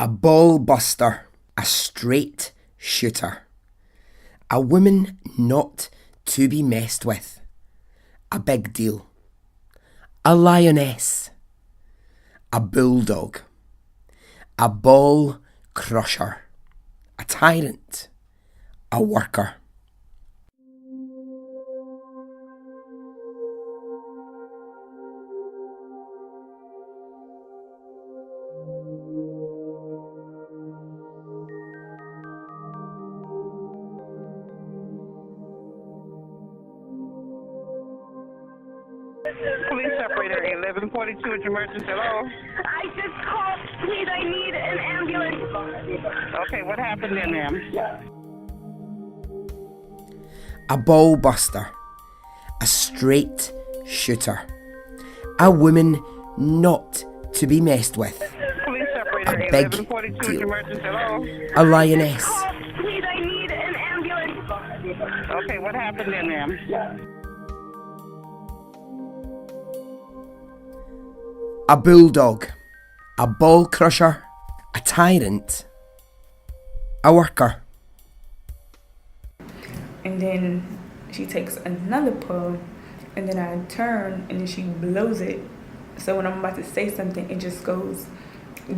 A ball buster, a straight shooter, a woman not to be messed with, a big deal, a lioness, a bulldog, a ball crusher, a tyrant, a worker. Police operator 1142 at emergency. Hello? I just called. Please, I need an ambulance. Okay, what happened there, ma'am? A ball buster, a straight shooter, a woman not to be messed with, Police operator a big 1142 at deal, emergency. Hello? a lioness, Please, I need an ambulance. Okay, what happened there, ma'am? a bulldog, a ball crusher, a tyrant, a worker. And then she takes another pull, and then I turn, and then she blows it. So when I'm about to say something, it just goes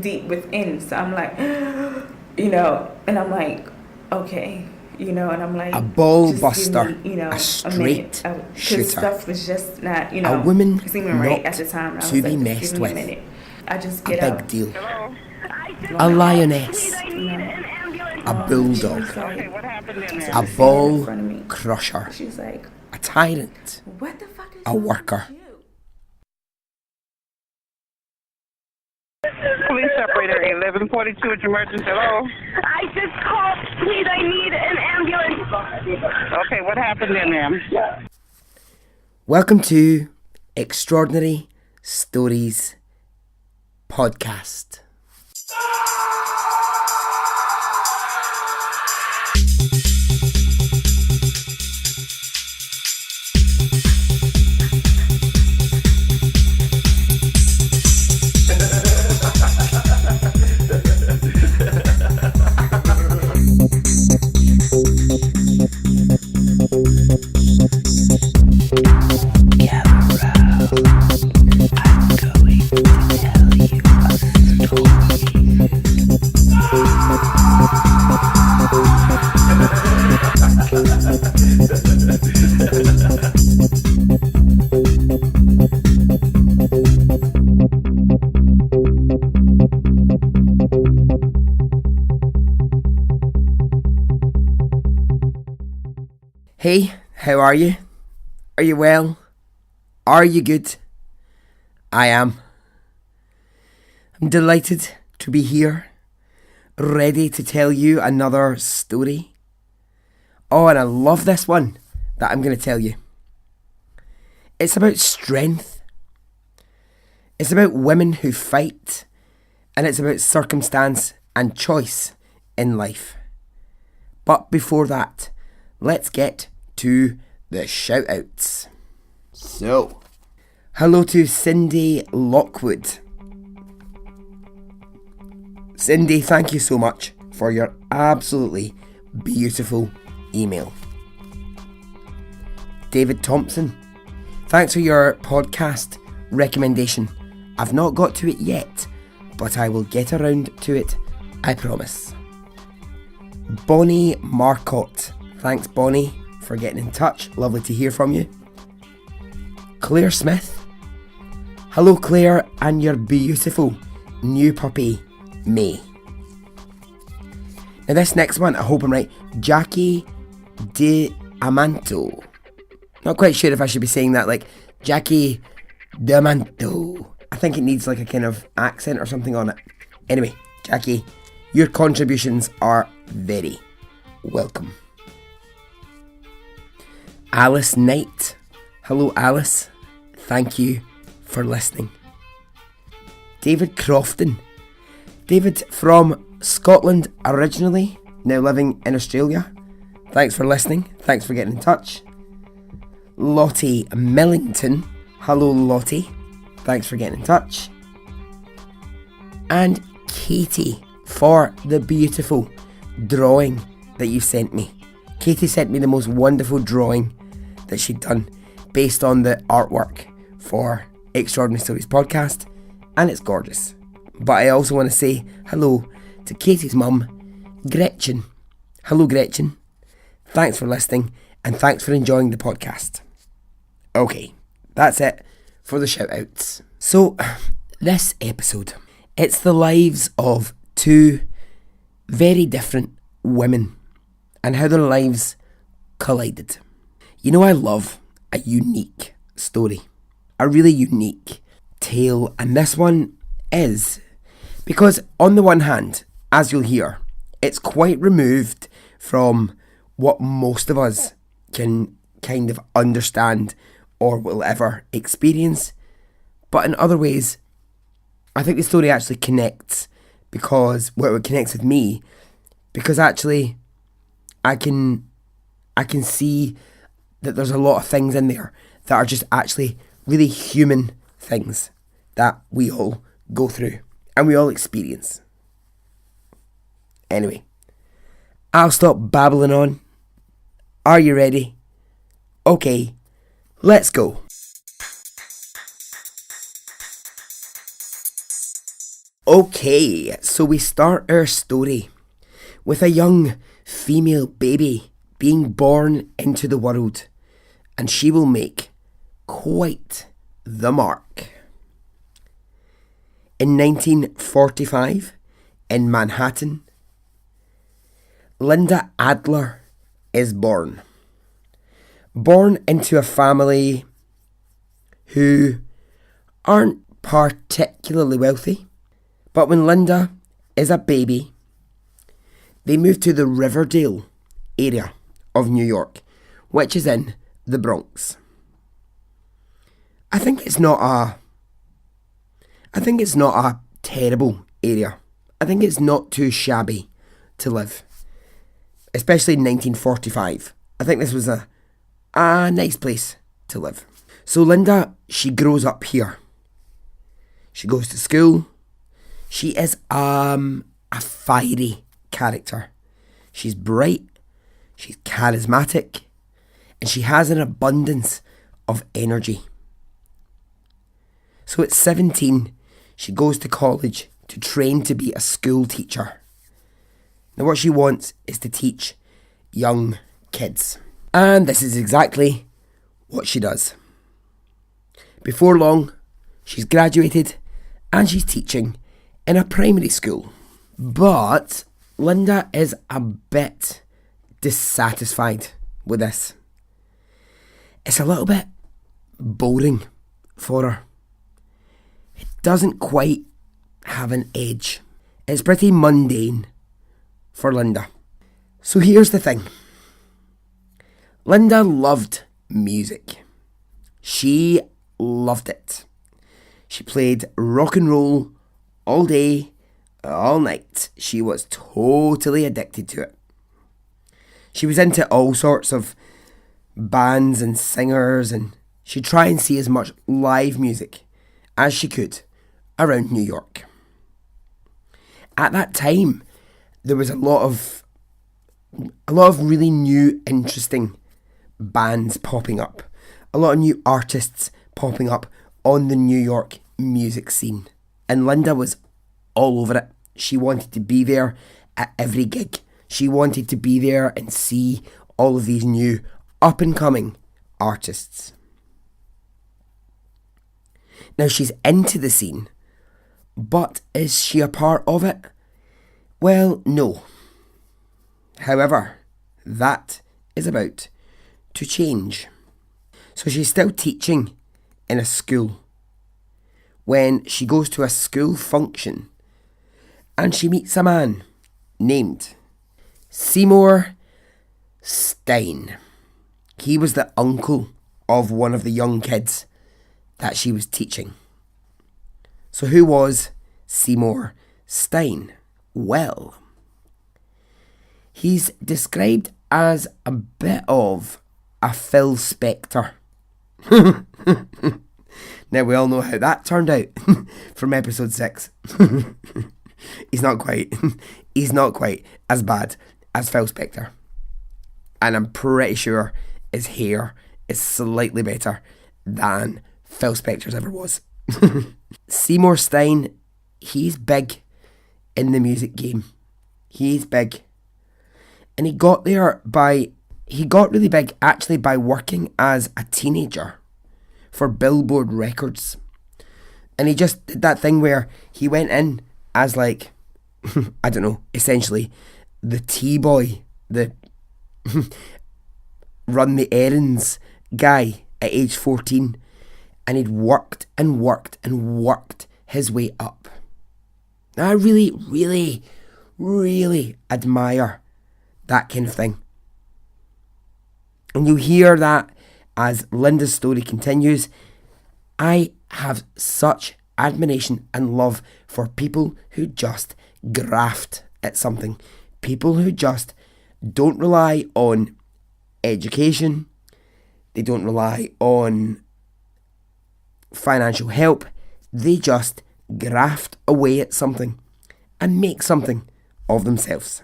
deep within. So I'm like, and I'm like, okay, and I'm like, A ball just buster, give me, a straight shooter, stuff was just not, a woman seeming right not at the time. And I to was be like, messed just give me with, a minute. I just a get big out. deal, Hello? a lioness, Please, I need an ambulance. a bulldog, She's like, Okay, what happened there, a ma'am? standing in ball front of me. crusher, She's like, a tyrant, what the fuck is a wrong with worker. you? Police operator 1142 at emergency. Hello? I just called. Please, I need an ambulance. Okay, what happened there, ma'am? Welcome to Extraordinary Stories Podcast. Hey, how are you? Are you well? Are you good? I am. I'm delighted to be here, ready to tell you another story. Oh, and I love this one that I'm going to tell you. It's about strength. It's about women who fight, and it's about circumstance and choice in life. But before that, let's get to the shout-outs. So, hello to Cindy Lockwood. Cindy, thank you so much for your absolutely beautiful email. David Thompson, thanks for your podcast recommendation. I've not got to it yet, but I will get around to it, I promise. Bonnie Marcotte, thanks Bonnie for getting in touch. Lovely to hear from you. Claire Smith. Hello Claire and your beautiful new puppy May. Now this next one, I hope I'm right. Jackie Diamanto. Not quite sure if I should be saying that like Jackie Diamanto. I think it needs like a kind of accent or something on it. Anyway, Jackie, your contributions are very welcome. Alice Knight. Hello Alice. Thank you for listening. David Crofton. David from Scotland originally, now living in Australia. Thanks for listening. Thanks for getting in touch. Lottie Millington. Hello Lottie. Thanks for getting in touch. And Katie for the beautiful drawing that you sent me. Katie sent me the most wonderful drawing that she'd done based on the artwork for Extraordinary Stories podcast, and it's gorgeous. But I also want to say hello to Katie's mum, Gretchen. Hello, Gretchen. Thanks for listening, and thanks for enjoying the podcast. Okay, that's it for the shout-outs. So, this episode, it's the lives of two very different women and how their lives collided. You know, I love a unique story, a really unique tale, and this one is because on the one hand, as you'll hear, it's quite removed from what most of us can kind of understand or will ever experience, but in other ways, I think the story actually connects it connects with me because actually I can see that there's a lot of things in there that are just actually really human things that we all go through and we all experience. Anyway, I'll stop babbling on. Are you ready? Okay, let's go. Okay, so we start our story with a young female baby being born into the world, and she will make quite the mark. In 1945, in Manhattan, Linda Adler is born. Born into a family who aren't particularly wealthy. But when Linda is a baby, they move to the Riverdale area of New York, which is in the Bronx. I think it's not a terrible area. I think it's not too shabby to live, especially in 1945. I think this was a nice place to live. So Linda, she grows up here. She goes to school. She is a fiery character. She's bright, she's charismatic, and she has an abundance of energy. So at 17, she goes to college to train to be a school teacher. Now what she wants is to teach young kids. And this is exactly what she does. Before long, she's graduated and she's teaching in a primary school. But Linda is a bit dissatisfied with this. It's a little bit boring for her. It doesn't quite have an edge. It's pretty mundane for Linda. So here's the thing. Linda loved music. She loved it. She played rock and roll all day, all night. She was totally addicted to it. She was into all sorts of bands and singers, and she'd try and see as much live music as she could around New York. At that time, there was a lot of really new, interesting bands popping up. A lot of new artists popping up on the New York music scene. And Linda was all over it. She wanted to be there at every gig. She wanted to be there and see all of these new up-and-coming artists. Now she's into the scene, but is she a part of it? Well, no. However, that is about to change. So she's still teaching in a school when she goes to a school function and she meets a man named Seymour Stein. He was the uncle of one of the young kids that she was teaching. So who was Seymour Stein? Well, he's described as a bit of a Phil Spector. Now we all know how that turned out from episode 6. He's not quite. He's not quite as bad as Phil Spector. And I'm pretty sure his hair is slightly better than Phil Spector's ever was. Seymour Stein, he's big in the music game. He's big. And he got really big actually by working as a teenager for Billboard Records. And he just did that thing where he went in as like, I don't know, essentially the T-boy, the run the errands guy at age 14. And he'd worked and worked and worked his way up. Now I really, really, really admire that kind of thing. And you hear that as Linda's story continues. I have such admiration and love for people who just graft at something. People who just don't rely on education. They don't rely on financial help. They just graft away at something and make something of themselves.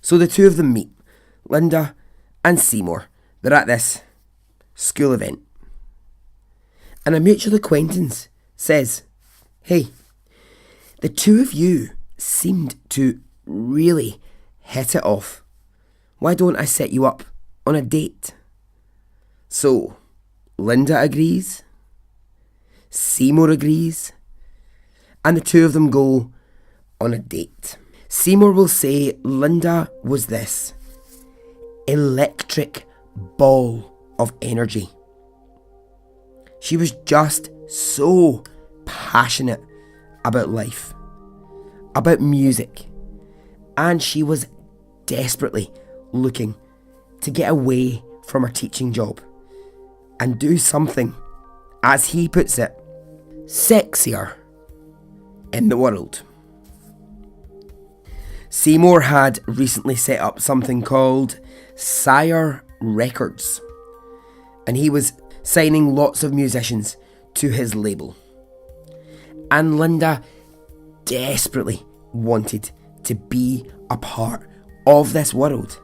So the two of them meet, Linda and Seymour. They're at this school event. And a mutual acquaintance says, "Hey, the two of you seemed to really hit it off. Why don't I set you up on a date?" So Linda agrees, Seymour agrees, and the two of them go on a date. Seymour will say Linda was this electric ball of energy. She was just so passionate about life, about music, and she was desperately looking to get away from her teaching job and do something, as he puts it, sexier in the world. Seymour had recently set up something called Sire Records, and he was signing lots of musicians to his label. And Linda desperately wanted to be a part of this world,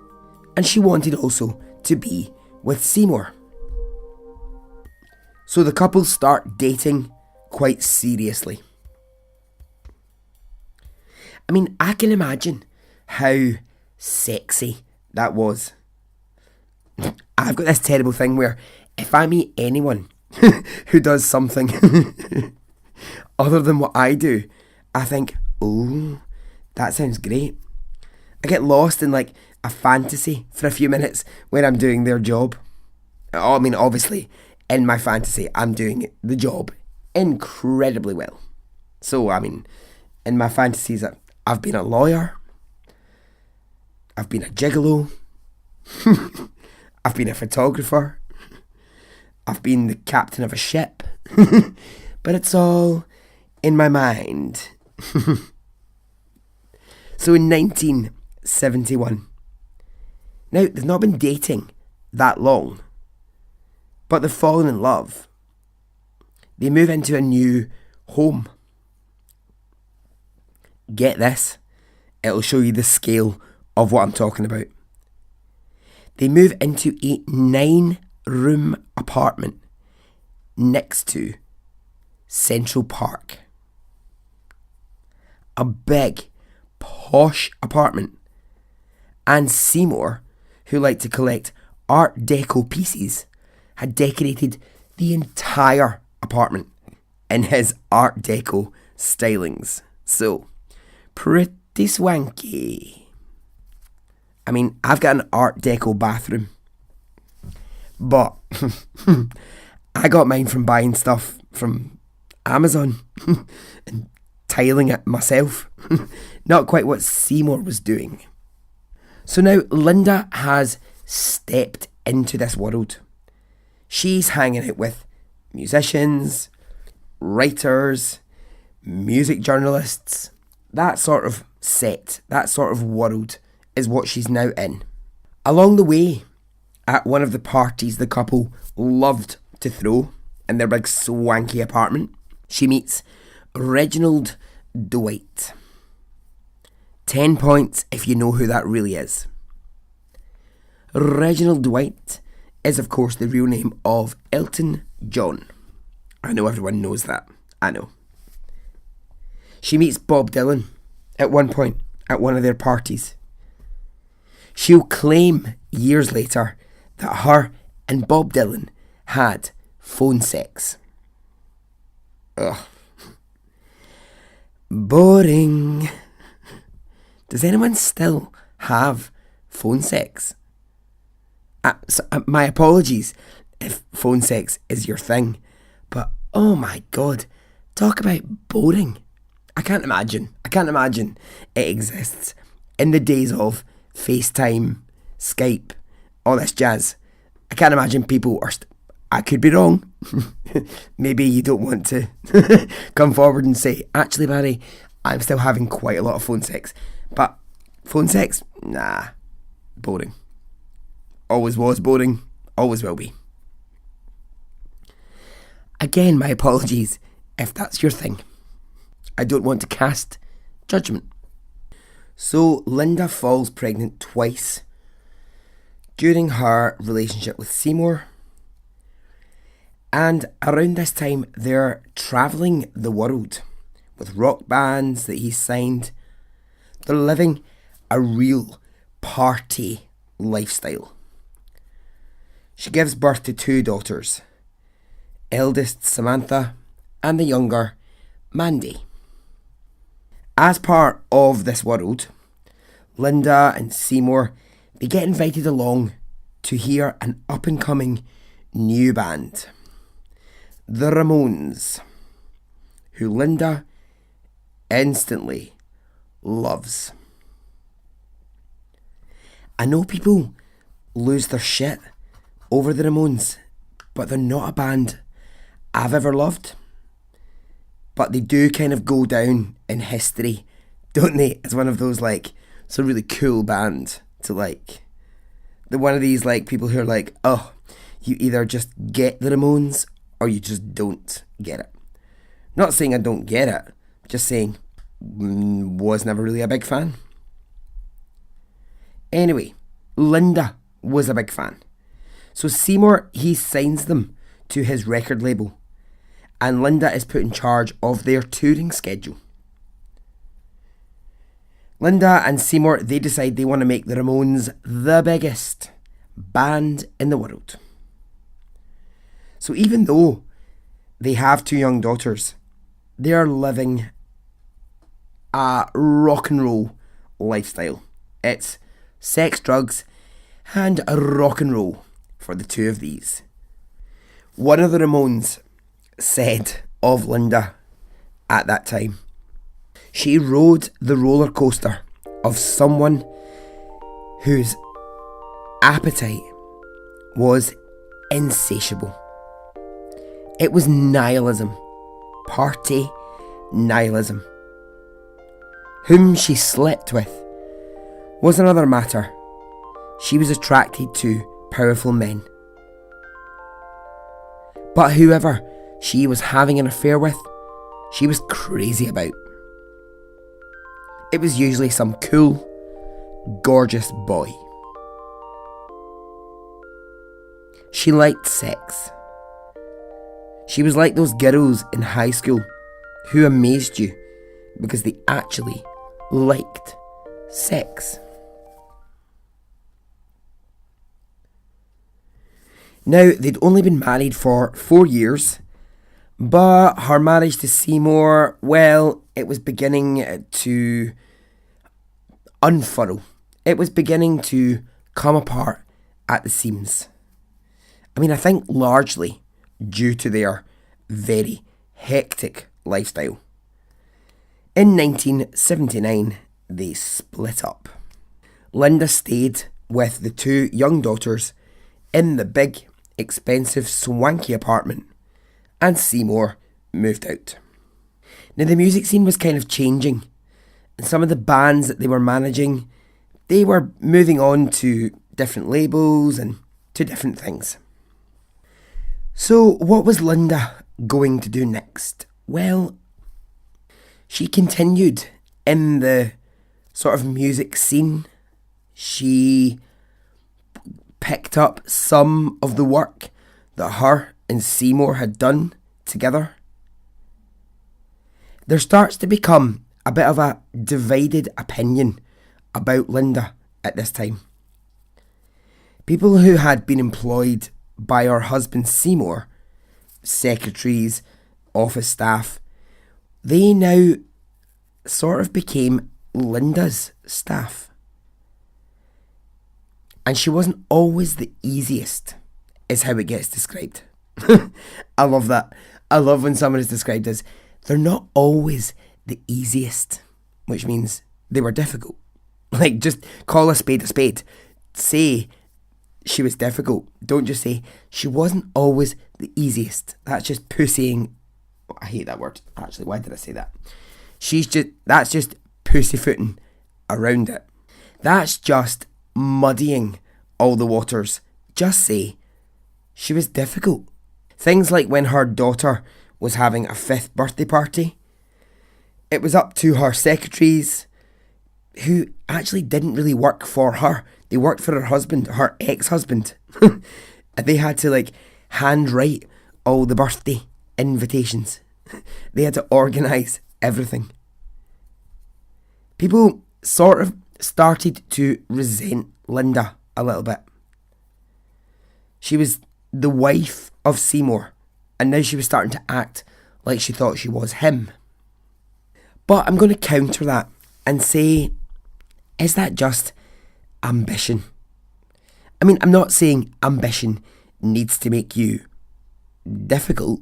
and she wanted also to be with Seymour. So the couple start dating quite seriously. I mean, I can imagine how sexy that was. I've got this terrible thing where if I meet anyone who does something other than what I do, I think, oh, that sounds great. I get lost in like a fantasy for a few minutes when I'm doing their job. I mean, obviously, in my fantasy, I'm doing the job incredibly well. So, I mean, in my fantasies, I've been a lawyer. I've been a gigolo. I've been a photographer. I've been the captain of a ship. But it's all in my mind. So in 1971, now they've not been dating that long, but they've fallen in love. They move into a new home. Get this, it'll show you the scale of what I'm talking about. They move into a 9-room apartment next to Central Park. A big, posh apartment. And Seymour, who liked to collect Art Deco pieces, had decorated the entire apartment in his Art Deco stylings. So, pretty swanky. I mean, I've got an Art Deco bathroom, but I got mine from buying stuff from Amazon and tiling it myself. Not quite what Seymour was doing. So now Linda has stepped into this world. She's hanging out with musicians, writers, music journalists. That sort of set, that sort of world is what she's now in. Along the way, at one of the parties the couple loved to throw in their big swanky apartment, she meets Reginald Dwight. 10 points if you know who that really is. Reginald Dwight is, of course, the real name of Elton John. I know everyone knows that. I know. She meets Bob Dylan at one point at one of their parties. She'll claim years later that her and Bob Dylan had phone sex. Ugh. Boring. Does anyone still have phone sex? My apologies if phone sex is your thing, but oh my god, talk about boring. I can't imagine it exists in the days of FaceTime, Skype, all this jazz. I can't imagine people are... I could be wrong. Maybe you don't want to come forward and say, actually, Barry, I'm still having quite a lot of phone sex. But phone sex? Nah. Boring. Always was boring. Always will be. Again, my apologies if that's your thing. I don't want to cast judgment. So, Linda falls pregnant twice during her relationship with Seymour. And around this time, they're travelling the world with rock bands that he's signed. They're living a real party lifestyle. She gives birth to 2 daughters, eldest Samantha and the younger Mandy. As part of this world, Linda and Seymour, they get invited along to hear an up-and-coming new band, the Ramones, who Linda instantly loves. I know people lose their shit over the Ramones, but they're not a band I've ever loved. But they do kind of go down in history, don't they? As one of those, like, it's a really cool band to like. They're one of these, like, people who are like, oh, you either just get the Ramones or you just don't get it. Not saying I don't get it, just saying was never really a big fan. Anyway, Linda was a big fan. So Seymour, he signs them to his record label, and Linda is put in charge of their touring schedule. Linda and Seymour, they decide they want to make the Ramones the biggest band in the world. So even though they have 2 young daughters, they are living a rock and roll lifestyle. It's sex, drugs, and rock and roll for the 2 of these. One of the Ramones said of Linda at that time, she rode the roller coaster of someone whose appetite was insatiable. It was nihilism, party nihilism. Whom she slept with was another matter. She was attracted to powerful men. But whoever she was having an affair with, she was crazy about. It was usually some cool, gorgeous boy. She liked sex. She was like those girls in high school who amazed you because they actually liked sex. Now, they'd only been married for 4 years, but her marriage to Seymour, well, it was beginning to unfurl. It was beginning to come apart at the seams. I mean, I think largely due to their very hectic lifestyle. In 1979, they split up. Linda stayed with the 2 young daughters in the big, expensive, swanky apartment, and Seymour moved out. Now, the music scene was kind of changing, and some of the bands that they were managing, they were moving on to different labels and to different things. So, what was Linda going to do next? Well, She continued in the sort of music scene. She picked up some of the work that her and Seymour had done together. There starts to become a bit of a divided opinion about Linda at this time. People who had been employed by her husband Seymour, secretaries, office staff, they now sort of became Linda's staff. And she wasn't always the easiest, is how it gets described. I love that. I love when someone is described as, they're not always the easiest, which means they were difficult. Like, just call a spade a spade. Say she was difficult. Don't just say she wasn't always the easiest. That's just pussying. I hate that word. Actually, why did I say that? That's just pussyfooting around it. That's just muddying all the waters. Just say she was difficult. Things like when her daughter was having a 5th birthday party, it was up to her secretaries, who actually didn't really work for her. They worked for her husband, her ex-husband. And they had to handwrite all the birthday invitations. They had to organise everything. People sort of started to resent Linda a little bit. She was the wife of Seymour, and now she was starting to act like she thought she was him. But I'm going to counter that and say, is that just ambition? I mean, I'm not saying ambition needs to make you difficult,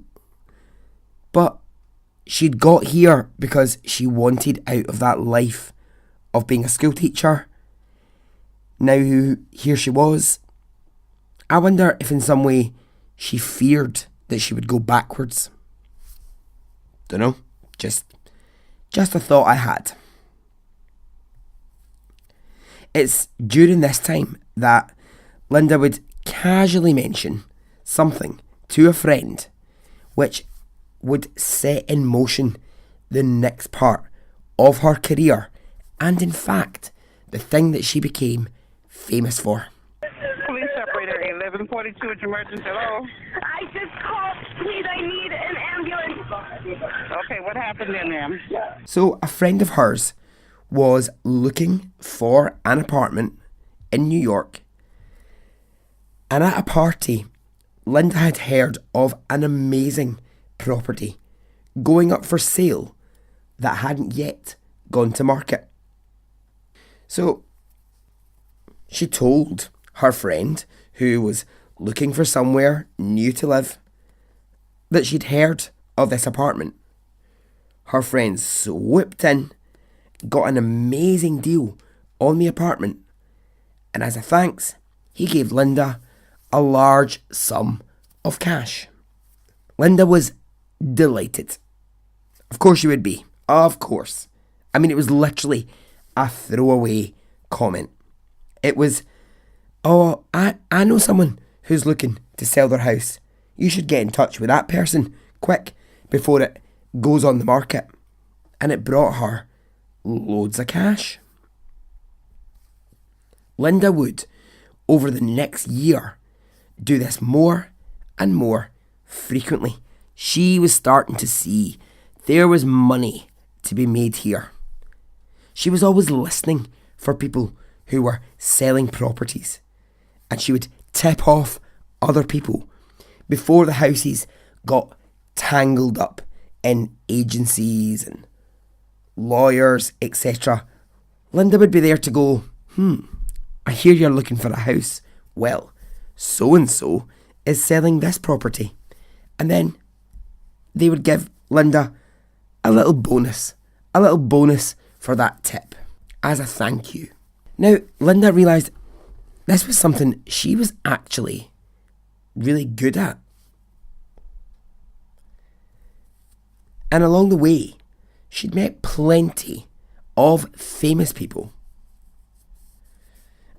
but she'd got here because she wanted out of that life of being a school teacher. Now here she was. I wonder if in some way she feared that she would go backwards. Dunno, just a thought I had. It's during this time that Linda would casually mention something to a friend which would set in motion the next part of her career, and in fact, the thing that she became famous for. Police operator 1142 at your emergency. Hello? I just called. Please, I need an ambulance. Okay, what happened then, ma'am? So a friend of hers was looking for an apartment in New York, and at a party, Linda had heard of an amazing property going up for sale that hadn't yet gone to market. So she told her friend, who was looking for somewhere new to live, that she'd heard of this apartment. Her friend swooped in, got an amazing deal on the apartment, and as a thanks, he gave Linda a large sum of cash. Linda was delighted. Of course she would be. Of course. I mean, it was literally a throwaway comment. It was, oh, I know someone who's looking to sell their house. You should get in touch with that person quick before it goes on the market. And it brought her loads of cash. Linda would, over the next year, do this more and more frequently. She was starting to see there was money to be made here. She was always listening for people who were selling properties, and she would tip off other people before the houses got tangled up in agencies and lawyers, etc. Linda would be there to go, I hear you're looking for a house. Well, so-and-so is selling this property. And then they would give Linda a little bonus for that tip as a thank you. Now, Linda realised this was something she was actually really good at. And along the way, she'd met plenty of famous people.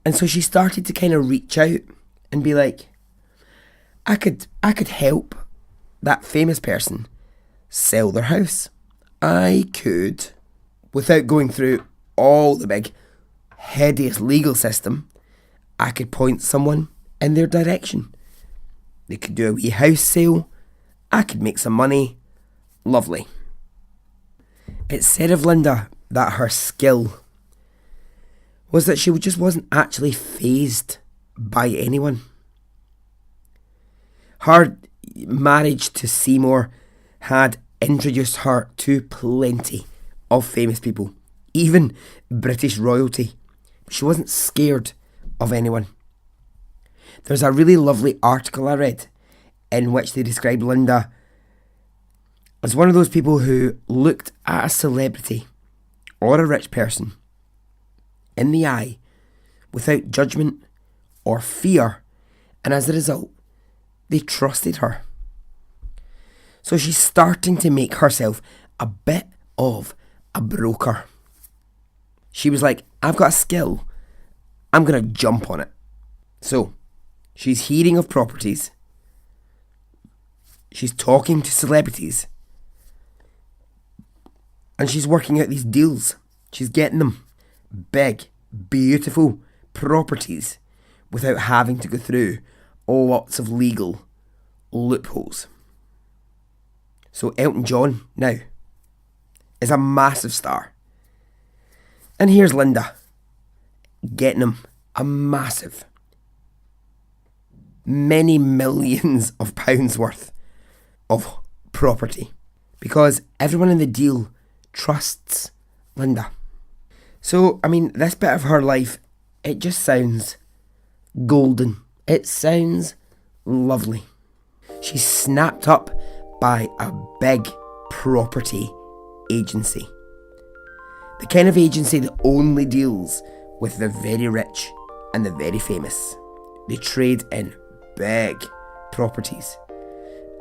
And so she started to kind of reach out and be like, I could help that famous person sell their house. I could, without going through all the big, hideous legal system, I could point someone in their direction. They could do a wee house sale. I could make some money. Lovely. It's said of Linda that her skill was that she just wasn't actually fazed by anyone. Her marriage to Seymour had introduced her to plenty of famous people, even British royalty. She wasn't scared of anyone. There's a really lovely article I read in which they described Linda as one of those people who looked at a celebrity or a rich person in the eye without judgment or fear, and as a result, they trusted her. So she's starting to make herself a bit of a broker. She was like, I've got a skill, I'm going to jump on it. So she's hearing of properties, she's talking to celebrities, and she's working out these deals. She's getting them. Big, beautiful properties without having to go through lots of legal loopholes. So Elton John now is a massive star. And here's Linda getting him a massive, many millions of pounds worth of property because everyone in the deal trusts Linda. So, I mean, this bit of her life, it just sounds golden. It sounds lovely. She's snapped up by a big property agency. The kind of agency that only deals with the very rich and the very famous. They trade in big properties.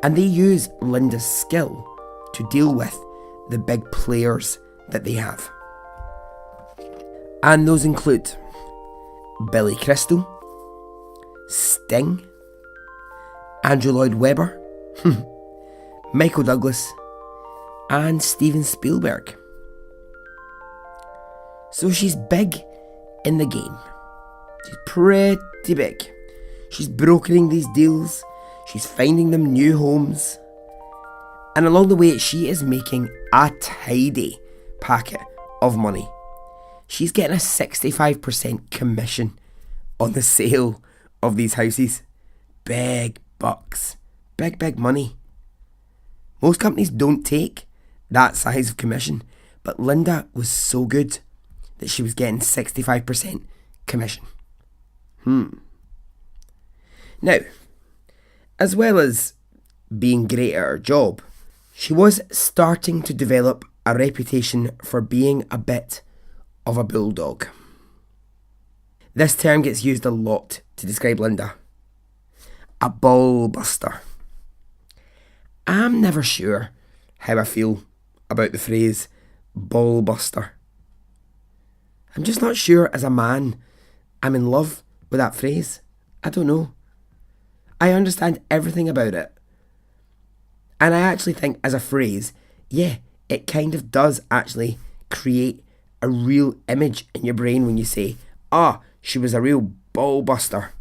And they use Linda's skill to deal with the big players that they have. And those include Billy Crystal, Sting, Andrew Lloyd Webber, Michael Douglas, and Steven Spielberg. So she's big in the game. She's pretty big. She's brokering these deals. She's finding them new homes. And along the way, she is making a tidy packet of money. She's getting a 65% commission on the sale of these houses. Big bucks. Big money. Most companies don't take that size of commission, but Linda was so good that she was getting 65% commission. Now, as well as being great at her job, she was starting to develop a reputation for being a bit of a bulldog. This term gets used a lot to describe Linda. A ball buster. I'm never sure how I feel about the phrase ball buster. I'm just not sure as a man I'm in love with that phrase. I don't know. I understand everything about it. And I actually think as a phrase, yeah, it kind of does actually create a real image in your brain when you say, she was a real ball buster.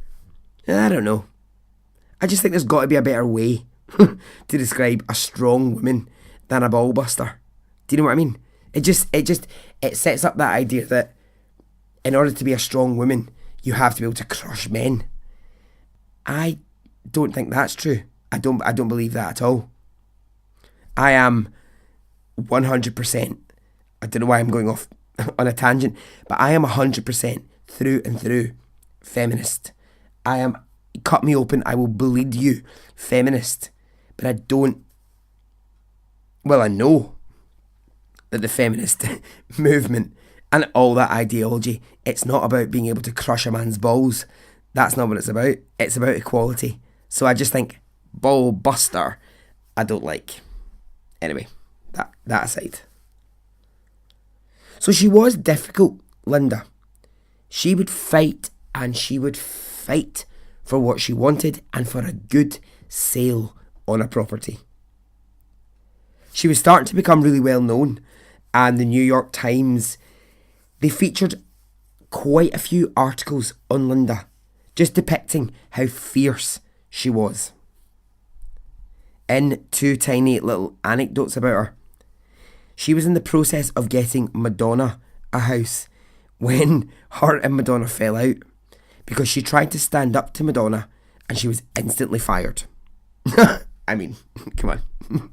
I don't know. I just think there's got to be a better way to describe a strong woman than a ball buster. Do you know what I mean? It sets up that idea that in order to be a strong woman, you have to be able to crush men. I don't think that's true. I don't believe that at all. I am 100%, I don't know why I'm going off on a tangent, but I am 100% through and through feminist. I am, cut me open, I will bleed you, feminist. But I know that the feminist movement and all that ideology, it's not about being able to crush a man's balls. That's not what it's about. It's about equality. So I just think ball buster, I don't like. Anyway, that aside. So she was difficult, Linda. She would fight and she would fight for what she wanted and for a good sale on a property. She was starting to become really well known, and the New York Times, they featured quite a few articles on Linda, just depicting how fierce she was. In 2 tiny little anecdotes about her, she was in the process of getting Madonna a house when her and Madonna fell out because she tried to stand up to Madonna and she was instantly fired. I mean, come on.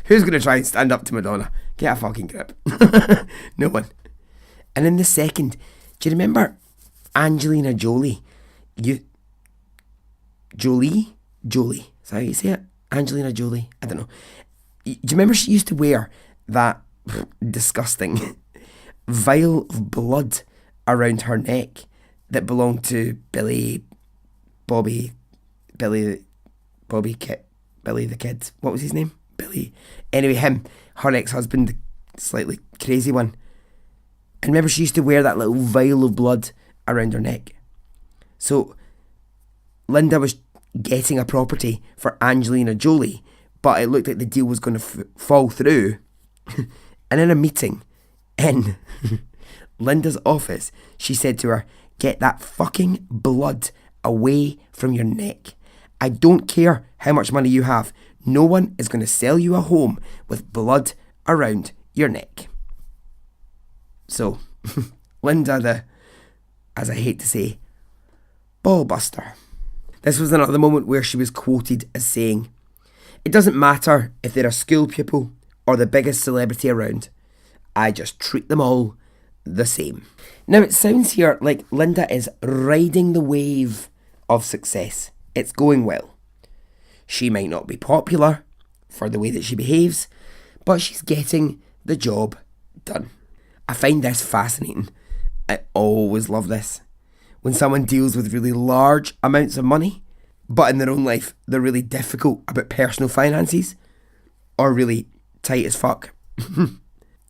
Who's going to try and stand up to Madonna? Get a fucking grip. No one. And in the second, do you remember Angelina Jolie? Jolie? Is that how you say it? Angelina Jolie? I don't know. Do you remember she used to wear that disgusting vial of blood around her neck that belonged to Billy the Kid. What was his name? Billy. Anyway, him, her ex-husband, the slightly crazy one. And remember she used to wear that little vial of blood around her neck. So Linda was getting a property for Angelina Jolie, but it looked like the deal was going to fall through. And in a meeting in Linda's office, she said to her, "Get that fucking blood away from your neck. I don't care how much money you have. No one is going to sell you a home with blood around your neck." So, Linda as I hate to say, ball buster. This was another moment where she was quoted as saying, "It doesn't matter if they're a school pupil or the biggest celebrity around. I just treat them all the same." Now it sounds here like Linda is riding the wave of success. It's going well. She might not be popular for the way that she behaves, but she's getting the job done. I find this fascinating. I always love this. When someone deals with really large amounts of money, but in their own life they're really difficult about personal finances, or really tight as fuck.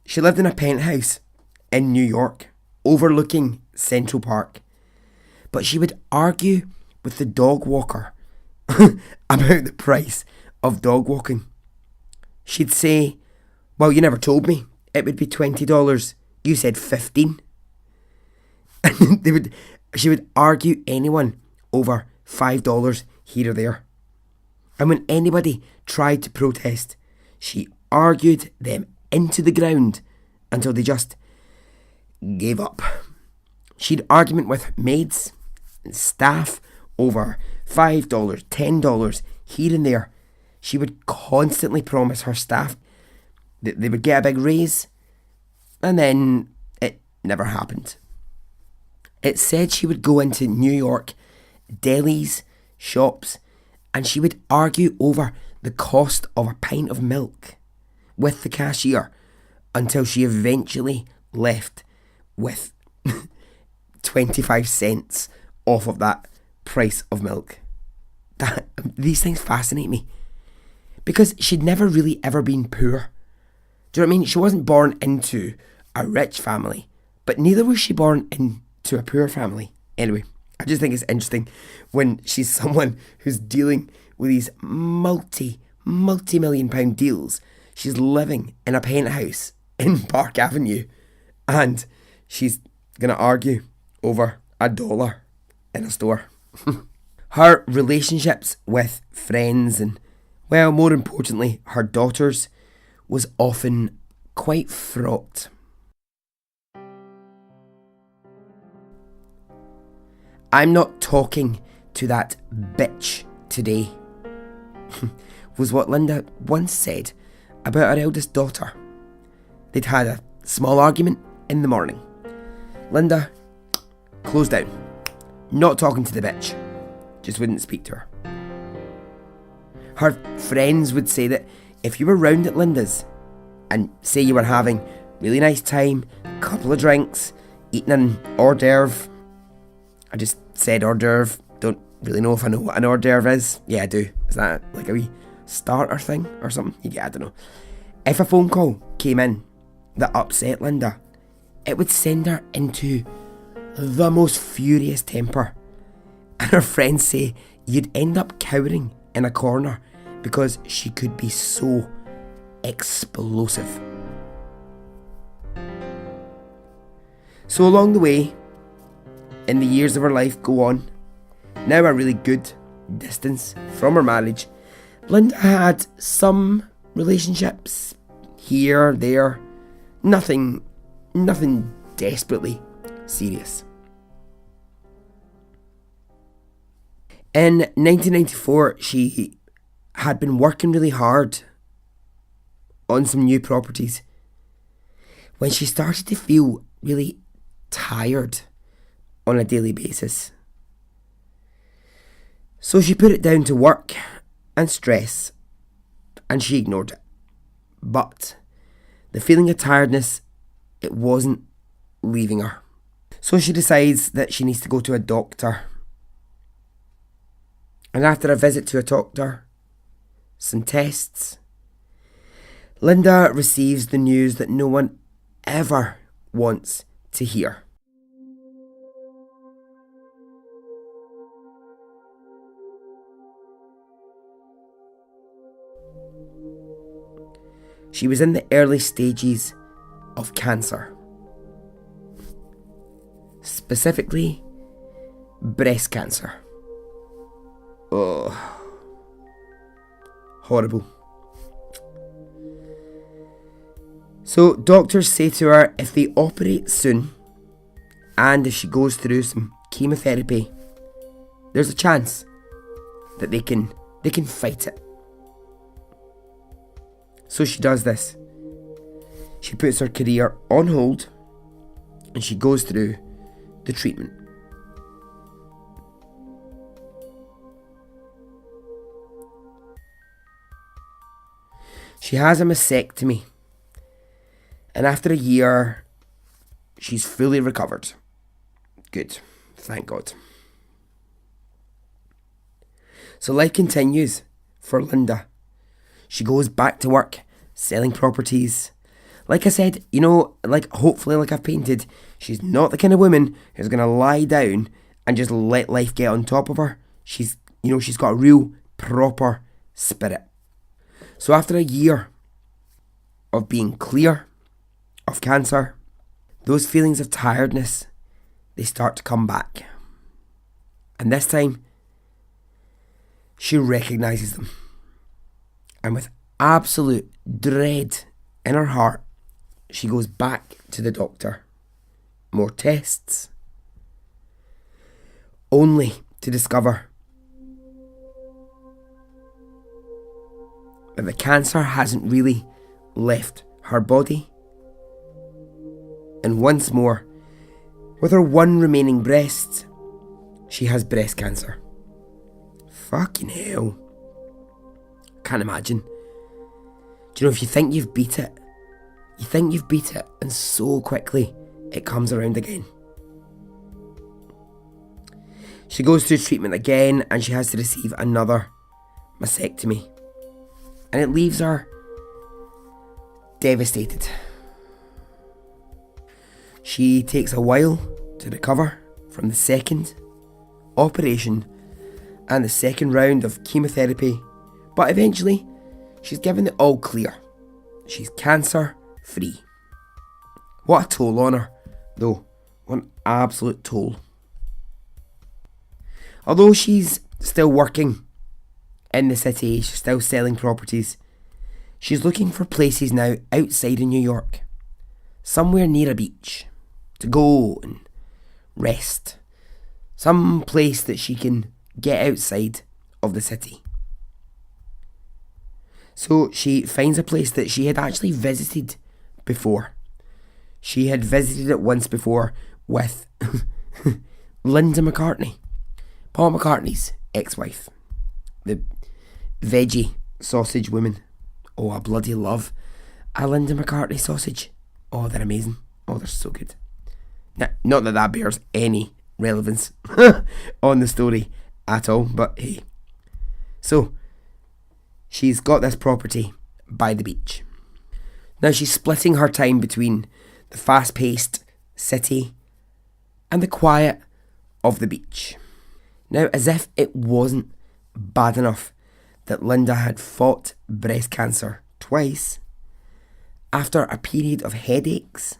She lived in a penthouse in New York, overlooking Central Park. But she would argue with the dog walker about the price of dog walking. She'd say, "Well, you never told me. It would be $20. You said 15." And she would argue anyone over $5 here or there. And when anybody tried to protest, she argued them into the ground until they just gave up. She'd argument with maids and staff over $5, $10 here and there. She would constantly promise her staff that they would get a big raise, and then it never happened. It said she would go into New York delis, shops, and she would argue over the cost of a pint of milk with the cashier until she eventually left with 25 cents off of that price of milk. These things fascinate me because she'd never really ever been poor. Do you know what I mean? She wasn't born into a rich family, but neither was she born into a poor family. Anyway, I just think it's interesting when she's someone who's dealing with these multi-million pound deals. She's living in a penthouse in Park Avenue and she's going to argue over $1 in a store. Her relationships with friends and, well, more importantly, her daughters was often quite fraught. "I'm not talking to that bitch today," was what Linda once said about her eldest daughter. They'd had a small argument in the morning. Linda closed down. Not talking to the bitch. Just wouldn't speak to her. Her friends would say that if you were round at Linda's and say you were having really nice time, a couple of drinks, eating an hors d'oeuvre. I just said hors d'oeuvre. Don't really know if I know what an hors d'oeuvre is. Yeah, I do. Is that like a wee starter thing or something? Yeah, I don't know. If a phone call came in that upset Linda, it would send her into the most furious temper. And her friends say you'd end up cowering in a corner because she could be so explosive. So along the way, in the years of her life go on, now a really good distance from her marriage, Linda had some relationships here, there, nothing desperately serious. In 1994, she had been working really hard on some new properties when she started to feel really tired on a daily basis. So she put it down to work and stress, and she ignored it. But the feeling of tiredness, it wasn't leaving her. So she decides that she needs to go to a doctor. And after a visit to a doctor, some tests, Linda receives the news that no one ever wants to hear. She was in the early stages of cancer. Specifically, breast cancer. Oh, horrible. So doctors say to her if they operate soon and if she goes through some chemotherapy, there's a chance that they can fight it. So she does this. She puts her career on hold and she goes through the treatment. She has a mastectomy, and after a year, she's fully recovered. Good, thank God. So life continues for Linda. She goes back to work, selling properties. Like I said, hopefully like I've painted, she's not the kind of woman who's going to lie down and just let life get on top of her. She's got a real proper spirit. So after a year of being clear of cancer, those feelings of tiredness, they start to come back. And this time, she recognises them. And with absolute dread in her heart, she goes back to the doctor. More tests. Only to discover that the cancer hasn't really left her body. And once more, with her one remaining breast, she has breast cancer. Fucking hell. Can't imagine. Do you know, if you think you've beat it, and so quickly it comes around again. She goes through treatment again and she has to receive another mastectomy. And it leaves her devastated. She takes a while to recover from the second operation and the second round of chemotherapy, but eventually she's given the all clear. She's cancer free. What a toll on her, though. What an absolute toll. Although she's still working in the city, she's still selling properties, she's looking for places now outside of New York, somewhere near a beach, to go and rest. Some place that she can get outside of the city. So she finds a place that she had actually visited before. She had visited it once before with Linda McCartney, Paul McCartney's ex-wife, the veggie sausage woman. Oh, I bloody love a Linda McCartney sausage. Oh, they're amazing. Oh, they're so good. Now, not that bears any relevance on the story at all, but hey. So, she's got this property by the beach. Now she's splitting her time between the fast-paced city and the quiet of the beach. Now, as if it wasn't bad enough that Linda had fought breast cancer twice, after a period of headaches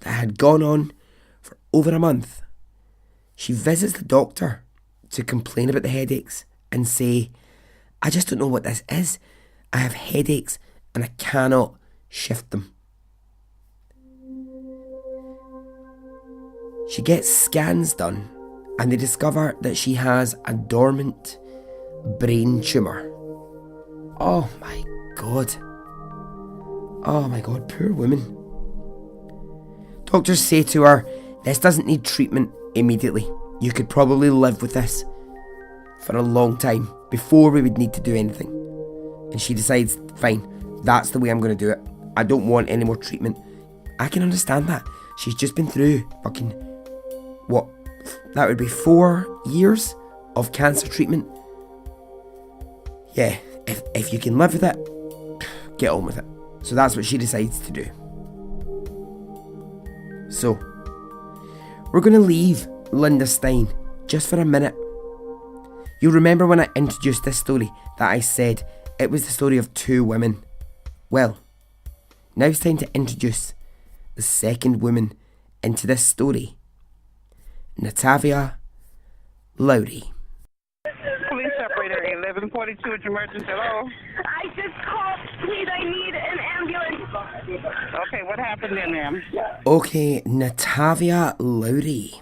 that had gone on for over a month, she visits the doctor to complain about the headaches and say, I just don't know what this is. I have headaches and I cannot shift them. She gets scans done and they discover that she has a dormant brain tumour. Oh my God. Oh my God, poor woman. Doctors say to her, this doesn't need treatment immediately. You could probably live with this for a long time before we would need to do anything. And she decides, fine, that's the way I'm going to do it. I don't want any more treatment. I can understand that. She's just been through fucking, what, that would be 4 years of cancer treatment. Yeah, if you can live with it, get on with it. So that's what she decides to do. So, we're going to leave Linda Stein just for a minute. You'll remember when I introduced this story that I said it was the story of 2 women. Well, now it's time to introduce the second woman into this story. Natavia Lowry. Police operator 1142 at your emergency. Hello? I just called. Please, I need an ambulance. Okay, what happened then, ma'am? Okay, Natavia Lowry.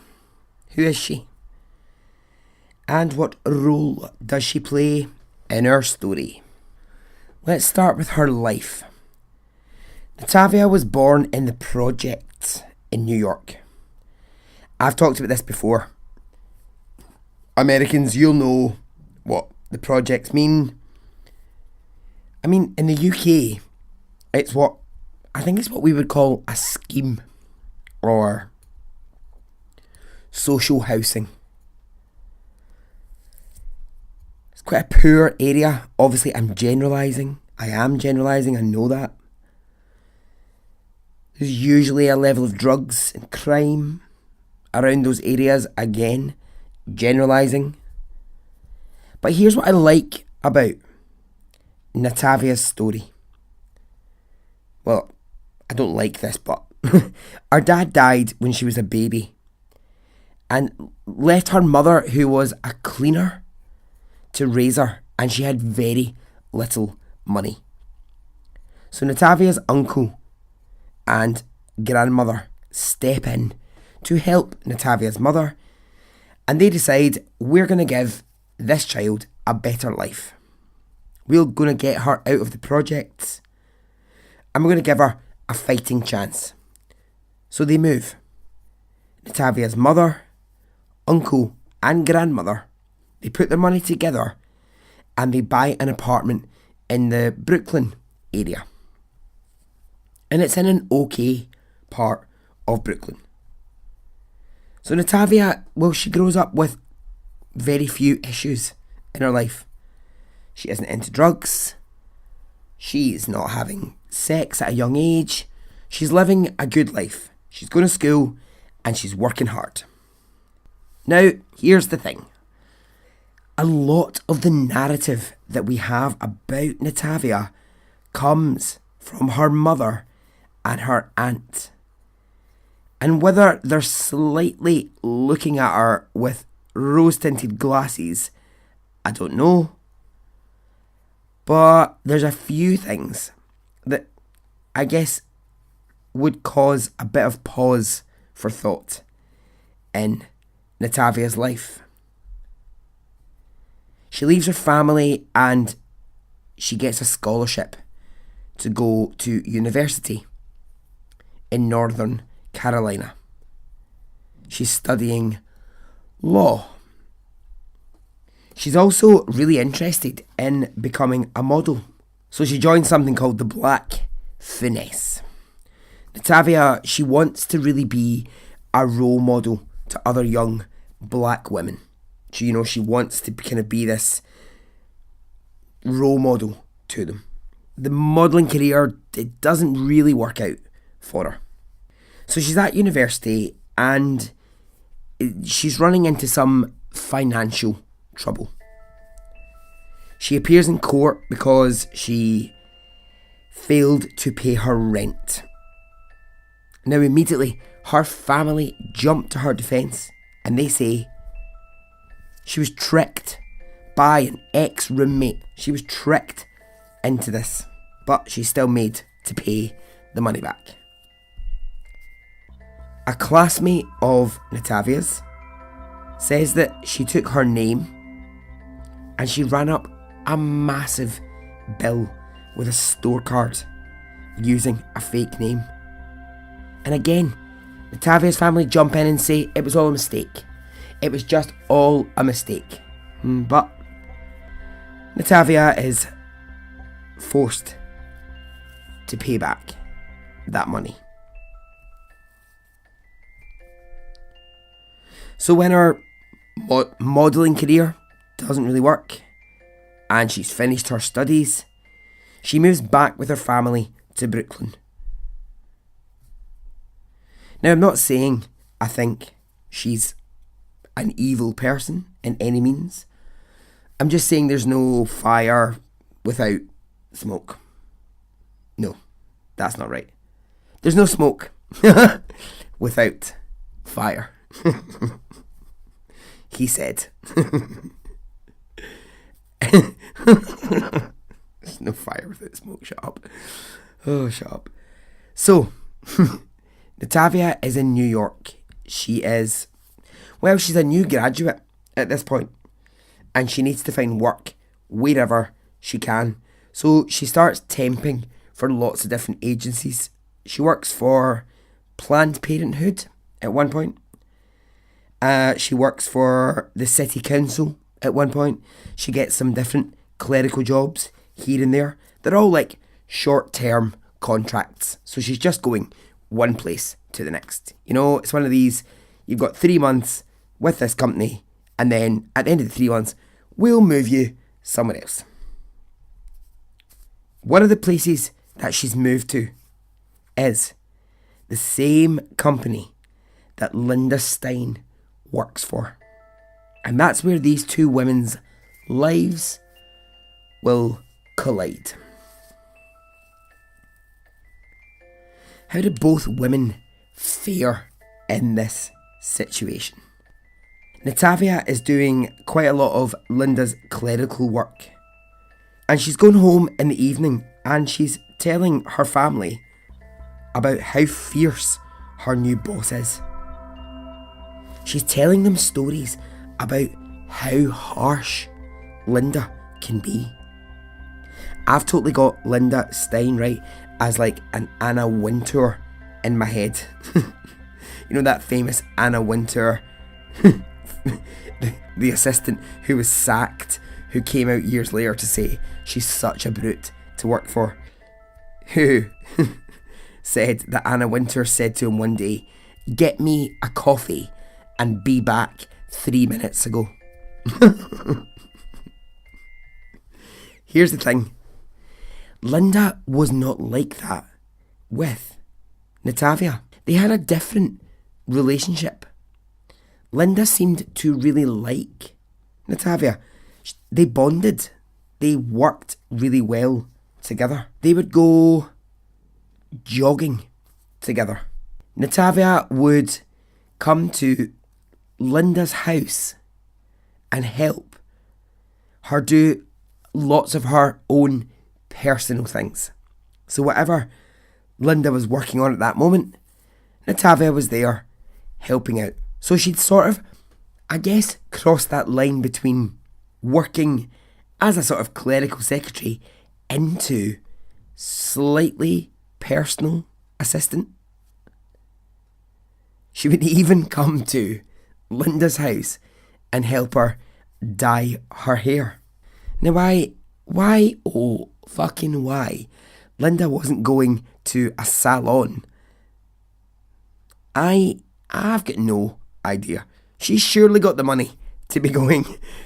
Who is she? And what role does she play in our story? Let's start with her life. Natavia was born in the projects in New York. I've talked about this before. Americans, you'll know what the projects mean. I mean, in the UK, I think it's what we would call a scheme or social housing. It's quite a poor area. Obviously, I'm generalising. I am generalising, I know that. There's usually a level of drugs and crime around those areas. Again, generalising. But here's what I like about Natavia's story. Well, I don't like this, but her dad died when she was a baby and left her mother, who was a cleaner, to raise her, and she had very little money. So Natavia's uncle and grandmother step in to help Natavia's mother, and they decide, we're going to give this child a better life. We're going to get her out of the projects and we're going to give her a fighting chance. So they move. Natavia's mother, uncle and grandmother, they put their money together and they buy an apartment in the Brooklyn area. And it's in an okay part of Brooklyn. So Natavia, well, she grows up with very few issues in her life. She isn't into drugs. She's not having sex at a young age. She's living a good life. She's going to school and she's working hard. Now, here's the thing. A lot of the narrative that we have about Natavia comes from her mother and her aunt. And whether they're slightly looking at her with rose-tinted glasses, I don't know. But there's a few things that I guess would cause a bit of pause for thought in Natavia's life. She leaves her family and she gets a scholarship to go to university in Northern Carolina. She's studying law. She's also really interested in becoming a model. So she joins something called the Black Finesse. Natavia, she wants to really be a role model to other young black women. She wants to kind of be this role model to them. The modelling career, it doesn't really work out for her. So she's at university and she's running into some financial trouble. She appears in court because she failed to pay her rent. Now immediately, her family jumped to her defence and they say she was tricked by an ex-roommate. She was tricked into this, but she's still made to pay the money back. A classmate of Natavia's says that she took her name and she ran up a massive bill with a store card using a fake name. And again, Natavia's family jump in and say it was all a mistake. It was just all a mistake. But Natavia is forced to pay back that money. So when her modelling career doesn't really work and she's finished her studies, she moves back with her family to Brooklyn. Now, I'm not saying I think she's an evil person in any means. I'm just saying there's no fire without smoke. No, that's not right. There's no smoke without fire. He said. There's no fire without smoke. Shut up. Oh, shut up. So, Natavia is in New York. She's a new graduate at this point, and she needs to find work wherever she can. So she starts temping for lots of different agencies. She works for Planned Parenthood at one point. She works for the city council at one point. She gets some different clerical jobs here and there. They're all like short-term contracts. So she's just going one place to the next. You know, it's one of these, you've got 3 months with this company, and then at the end of the 3 months, we'll move you somewhere else. One of the places that she's moved to is the same company that Linda Stein works for. And that's where these two women's lives will collide. How do both women fare in this situation? Natavia is doing quite a lot of Linda's clerical work. And she's going home in the evening and she's telling her family about how fierce her new boss is. She's telling them stories about how harsh Linda can be. I've totally got Linda Stein, right, as like an Anna Wintour in my head. You know that famous Anna Wintour, the assistant who was sacked, who came out years later to say she's such a brute to work for, who said that Anna Wintour said to him one day, "Get me a coffee and be back 3 minutes ago." Here's the thing. Linda was not like that with Natavia. They had a different relationship. Linda seemed to really like Natavia. They bonded. They worked really well together. They would go jogging together. Natavia would come to Linda's house and help her do lots of her own personal things. So whatever Linda was working on at that moment, Natavia was there helping out. So she'd sort of, I guess, crossed that line between working as a sort of clerical secretary into slightly personal assistant. She would even come to Linda's house and help her dye her hair. Now why, oh fucking why, Linda wasn't going to a salon, I've got no idea. She's surely got the money to be going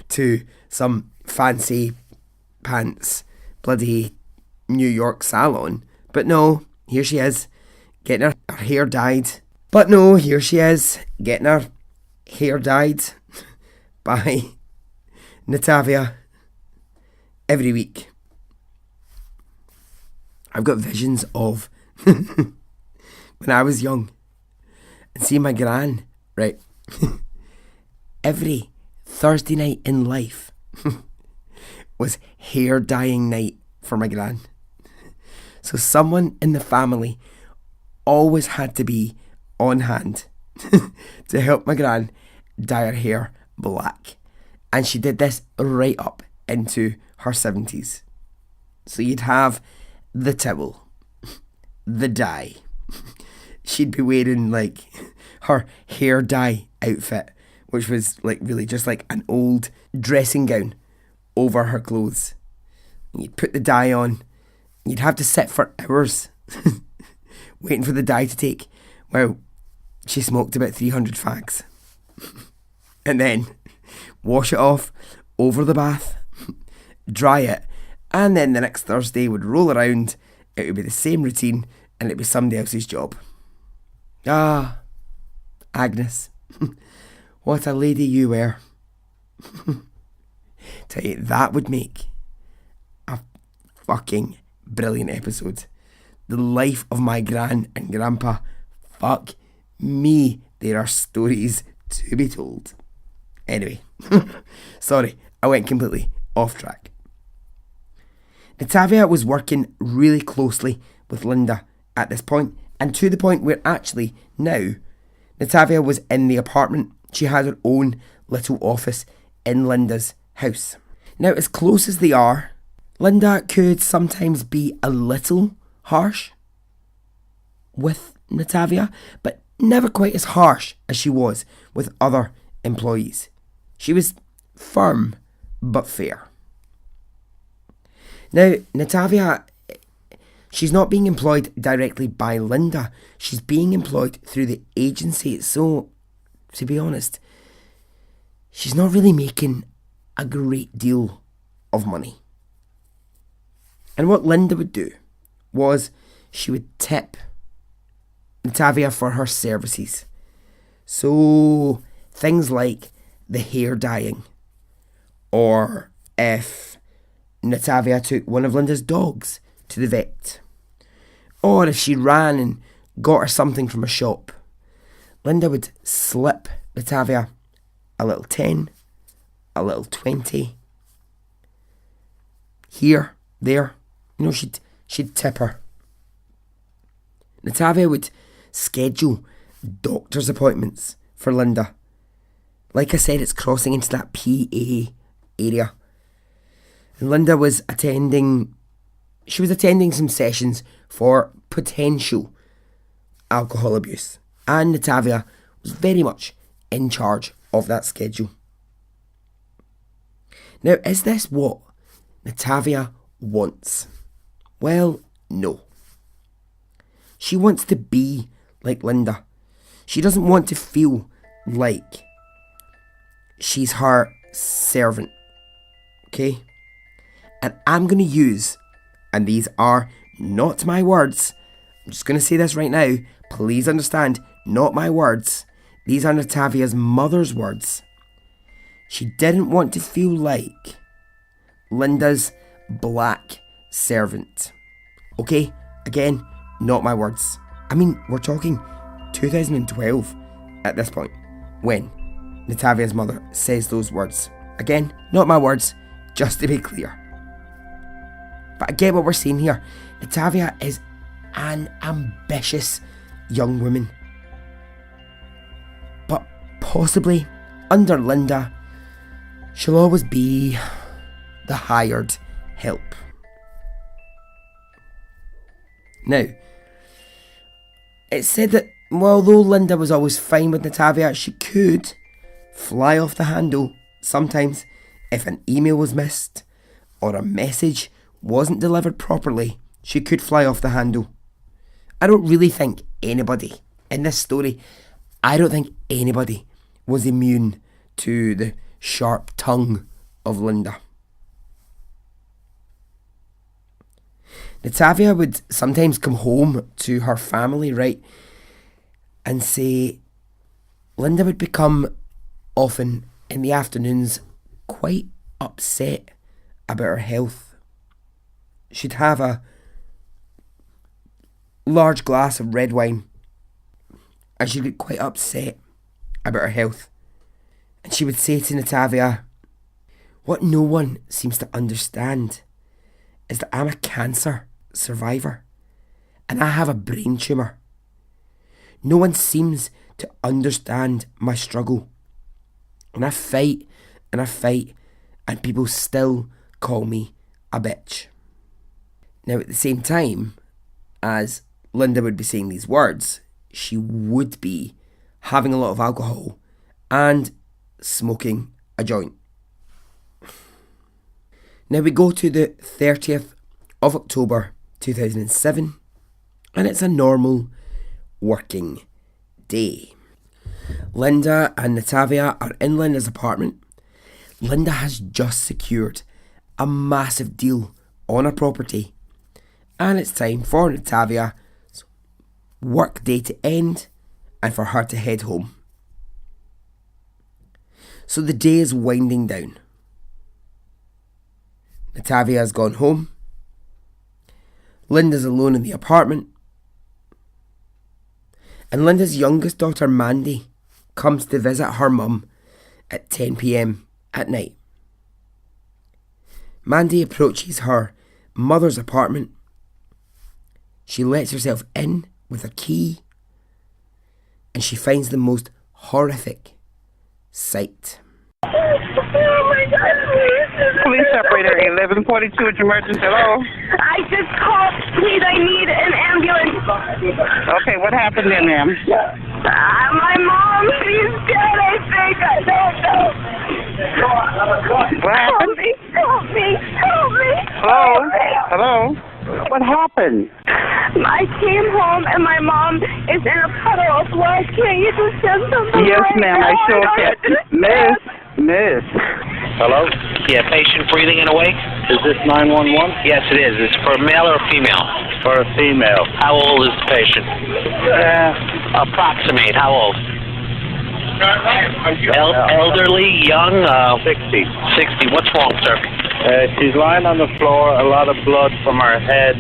to some fancy pants bloody New York salon. But no, here she is, getting her hair dyed. But no, here she is, getting her hair dyed by Natavia every week. I've got visions of when I was young and seeing my gran, right? Every Thursday night in life was hair dyeing night for my gran. So someone in the family always had to be on hand to help my gran dye her hair black. And she did this right up into her 70s. So you'd have the towel, the dye. She'd be wearing like her hair dye outfit, which was like really just like an old dressing gown over her clothes. You'd put the dye on. You'd have to sit for hours waiting for the dye to take. Well, she smoked about 300 fags. And then wash it off over the bath, dry it, and then the next Thursday would roll around. It would be the same routine and it'd be somebody else's job. Ah, Agnes, what a lady you were. Tell you, that would make a fucking brilliant episode. The life of my gran and grandpa. Fuck me, there are stories to be told. Anyway, sorry, I went completely off track. Natavia was working really closely with Linda at this point, and to the point where actually now Natavia was in the apartment. She had her own little office in Linda's house. Now, as close as they are, Linda could sometimes be a little harsh with Natavia, but never quite as harsh as she was with other employees. She was firm but fair. Now, Natavia, she's not being employed directly by Linda. She's being employed through the agency. So, to be honest, she's not really making a great deal of money. And what Linda would do was she would tip Natavia for her services. So, things like the hair dyeing, or if Natavia took one of Linda's dogs to the vet, or if she ran and got her something from a shop, Linda would slip Natavia a little 10, a little 20, here, there. You know, she'd tip her. Natavia would schedule doctor's appointments for Linda. Like I said, it's crossing into that PA area. And Linda was attending some sessions for potential alcohol abuse. And Natavia was very much in charge of that schedule. Now, is this what Natavia wants? Well, no. She wants to be like Linda. She doesn't want to feel like she's her servant. Okay? And I'm going to use, and these are not my words, I'm just going to say this right now, please understand, not my words. These are Natavia's mother's words. She didn't want to feel like Linda's black servant. Okay? Again, not my words. I mean, we're talking 2012 at this point when Natavia's mother says those words. Again, not my words, just to be clear. But I get what we're seeing here. Natavia is an ambitious young woman. But possibly, under Linda, she'll always be the hired help. Now, it's said that although Linda was always fine with Natavia, she could fly off the handle sometimes if an email was missed or a message wasn't delivered properly. She could fly off the handle. I don't really think anybody in this story, I don't think anybody was immune to the sharp tongue of Linda. Natavia would sometimes come home to her family, right, and say Linda would become often in the afternoons quite upset about her health. She'd have a large glass of red wine, and she'd get quite upset about her health. And she would say to Natavia, "What no one seems to understand is that I'm a cancer survivor and I have a brain tumour. No one seems to understand my struggle. And I fight and I fight, and people still call me a bitch." Now, at the same time as Linda would be saying these words, she would be having a lot of alcohol and smoking a joint. Now we go to the 30th of October 2007, and it's a normal working day. Linda and Natavia are in Linda's apartment. Linda has just secured a massive deal on a property, and it's time for Natavia's work day to end and for her to head home. So the day is winding down. Natavia has gone home. Linda's alone in the apartment. And Linda's youngest daughter, Mandy, comes to visit her mum at 10 p.m. at night. Mandy approaches her mother's apartment. She lets herself in with a key, and she finds the most horrific sight. Oh my God, please. Police operator 1142 at your emergency. Hello? I just called. Please, I need an ambulance. Okay, what happened then, ma'am? My mom, she's dead, I think. I don't know. What happened? Help me. Hello? Hello? What happened? I came home and my mom is in a puddle of blood. Can't you just send something? Yes, right ma'am, now? I sure don't can. understand. Miss. Hello? Yeah, patient breathing and awake? Is this 911? Yes, it is. It's for a male or a female? For a female. How old is the patient? Approximate. How old? Elderly, young? 60. 60. What's wrong, sir? She's lying on the floor, a lot of blood from her head.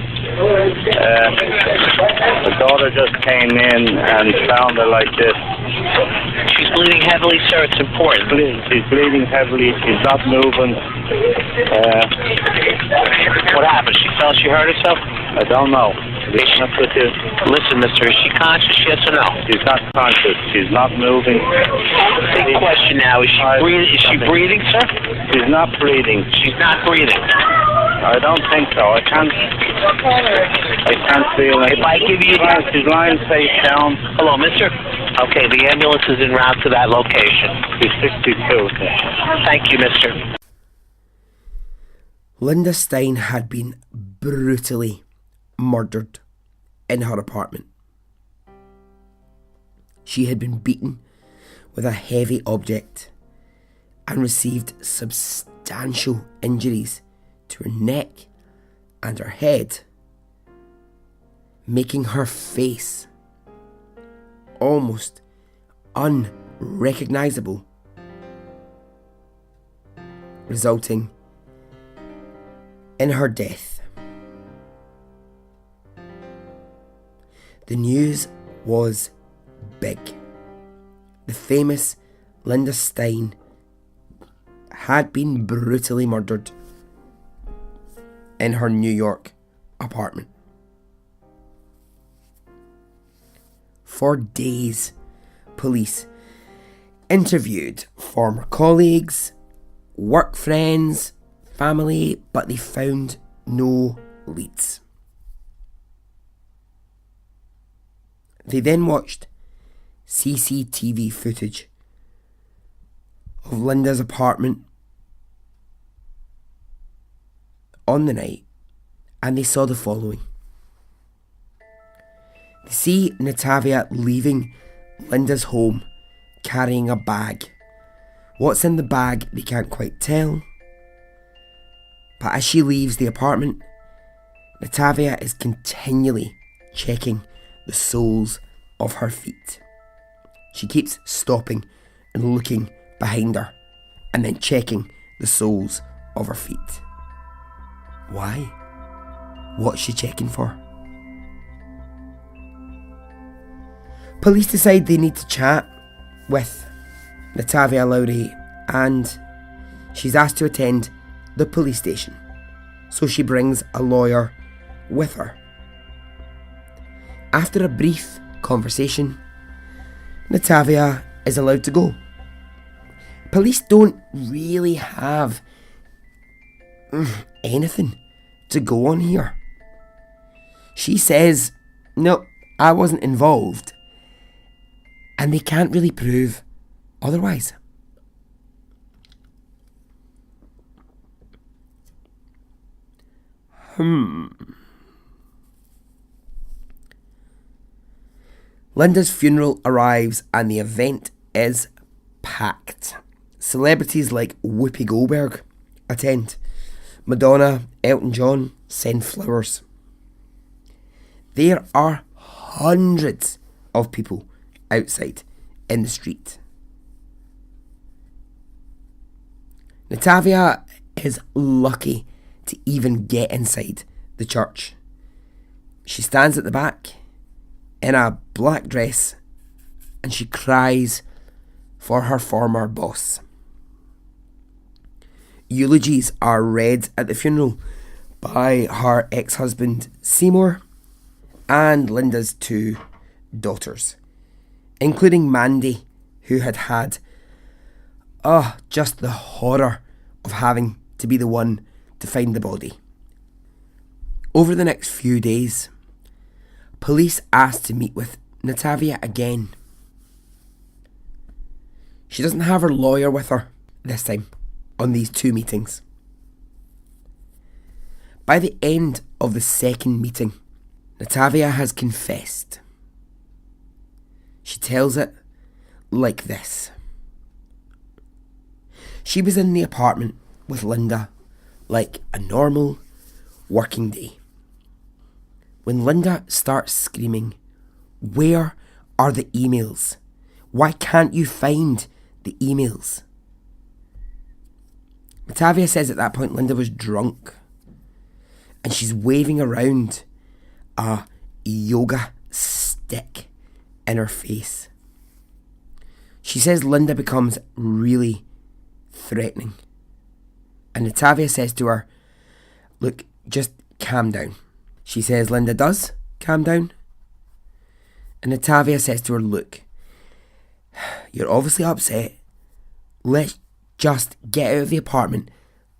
The daughter just came in and found her like this. She's bleeding heavily, sir. It's important. She's bleeding heavily. She's not moving. What happened? She felt she hurt herself? I don't know. Listen, mister, is she conscious, yes or no? She's not conscious. She's not moving. Big question now. Is she breathing? Is she breathing, sir? She's not breathing. She's not breathing. I don't think so. I can't feel it. If I give you... She's lying face down. Hello, mister? Okay, the ambulance is en route to that location. She's 62. Thank you, mister. Linda Stein had been brutally murdered in her apartment. She had been beaten with a heavy object and received substantial injuries to her neck and her head, making her face almost unrecognisable, resulting in her death. The news was big. The famous Linda Stein had been brutally murdered in her New York apartment. For days, police interviewed former colleagues, work friends, family, but they found no leads. They then watched CCTV footage of Linda's apartment on the night, and they saw the following. They see Natavia leaving Linda's home carrying a bag. What's in the bag, they can't quite tell. But as she leaves the apartment, Natavia is continually checking the soles of her feet. She keeps stopping and looking behind her and then checking the soles of her feet. Why? What's she checking for? Police decide they need to chat with Natavia Lowry, and she's asked to attend the police station. So she brings a lawyer with her. After a brief conversation, Natavia is allowed to go. Police don't really have anything to go on here. She says, no, I wasn't involved. And they can't really prove otherwise. Linda's funeral arrives and the event is packed. Celebrities like Whoopi Goldberg attend. Madonna, Elton John send flowers. There are hundreds of people outside in the street. Natavia is lucky to even get inside the church. She stands at the back in a black dress and she cries for her former boss. Eulogies are read at the funeral by her ex-husband Seymour and Linda's 2 daughters, including Mandy, who had just the horror of having to be the one to find the body. Over the next few days, police asked to meet with Natavia again. She doesn't have her lawyer with her this time on these 2 meetings. By the end of the second meeting, Natavia has confessed. She tells it like this. She was in the apartment with Linda like a normal working day, when Linda starts screaming, "Where are the emails? Why can't you find the emails?" Natavia says at that point Linda was drunk and she's waving around a yoga stick in her face. She says Linda becomes really threatening, and Natavia says to her, "Look, just calm down." She says Linda does calm down, and Natavia says to her, "Look, you're obviously upset. Let's just get out of the apartment.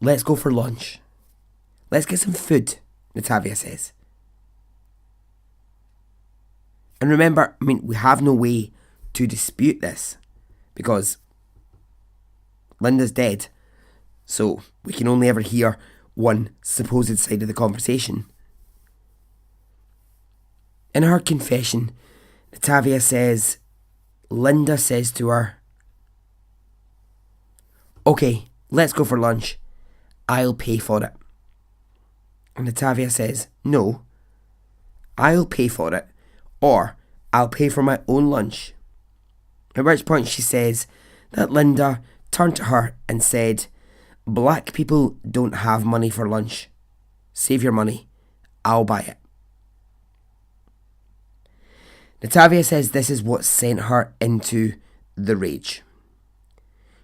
Let's go for lunch. Let's get some food," Natavia says. And remember, we have no way to dispute this because Linda's dead, so we can only ever hear one supposed side of the conversation. In her confession, Natavia says Linda says to her, "Okay, let's go for lunch. I'll pay for it." And Natavia says, "No, I'll pay for it, or I'll pay for my own lunch." At which point she says that Linda turned to her and said, "Black people don't have money for lunch. Save your money. I'll buy it." Natavia says this is what sent her into the rage.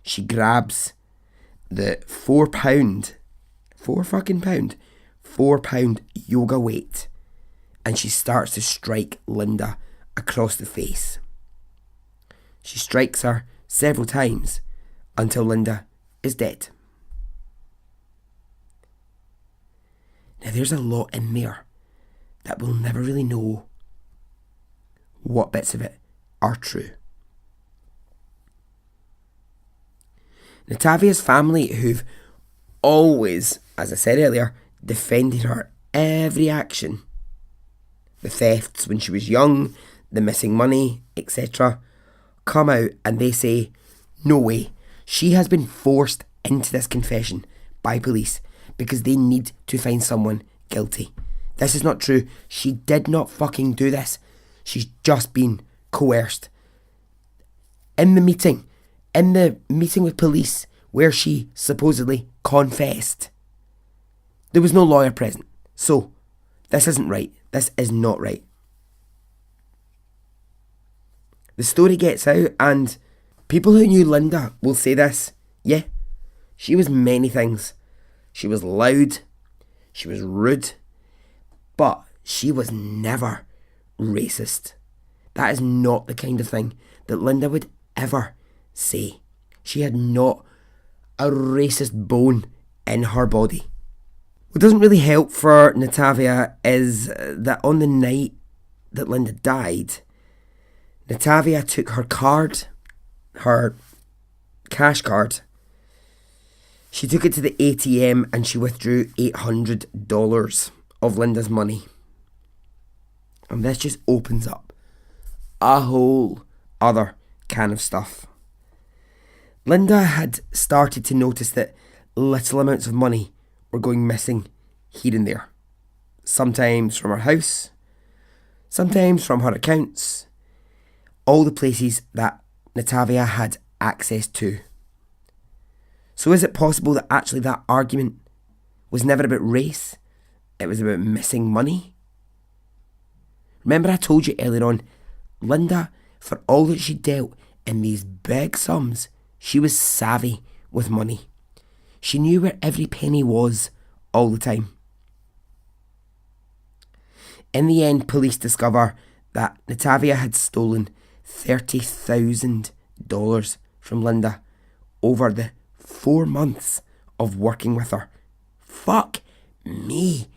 She grabs the 4 pound yoga weight and she starts to strike Linda across the face. She strikes her several times until Linda is dead. Now there's a lot in there that we'll never really know what bits of it are true. Natavia's family, who've always, as I said earlier, defended her every action, the thefts when she was young, the missing money, etc., come out and they say, no way, she has been forced into this confession by police because they need to find someone guilty. This is not true. She did not fucking do this. She's just been coerced. In the meeting with police where she supposedly confessed, there was no lawyer present. So, this isn't right. This is not right. The story gets out, and people who knew Linda will say this. Yeah, she was many things. She was loud, she was rude, but she was never racist. That is not the kind of thing that Linda would ever say. She had not a racist bone in her body. What doesn't really help for Natavia is that on the night that Linda died, Natavia took her card, her cash card. She took it to the ATM and she withdrew $800 of Linda's money. And this just opens up a whole other can of stuff. Linda had started to notice that little amounts of money were going missing here and there. Sometimes from her house, sometimes from her accounts, all the places that Natavia had access to. So is it possible that actually that argument was never about race? It was about missing money? Remember I told you earlier on, Linda, for all that she dealt in these big sums, she was savvy with money. She knew where every penny was all the time. In the end, police discover that Natavia had stolen $30,000 from Linda over the 4 months of working with her. Fuck me.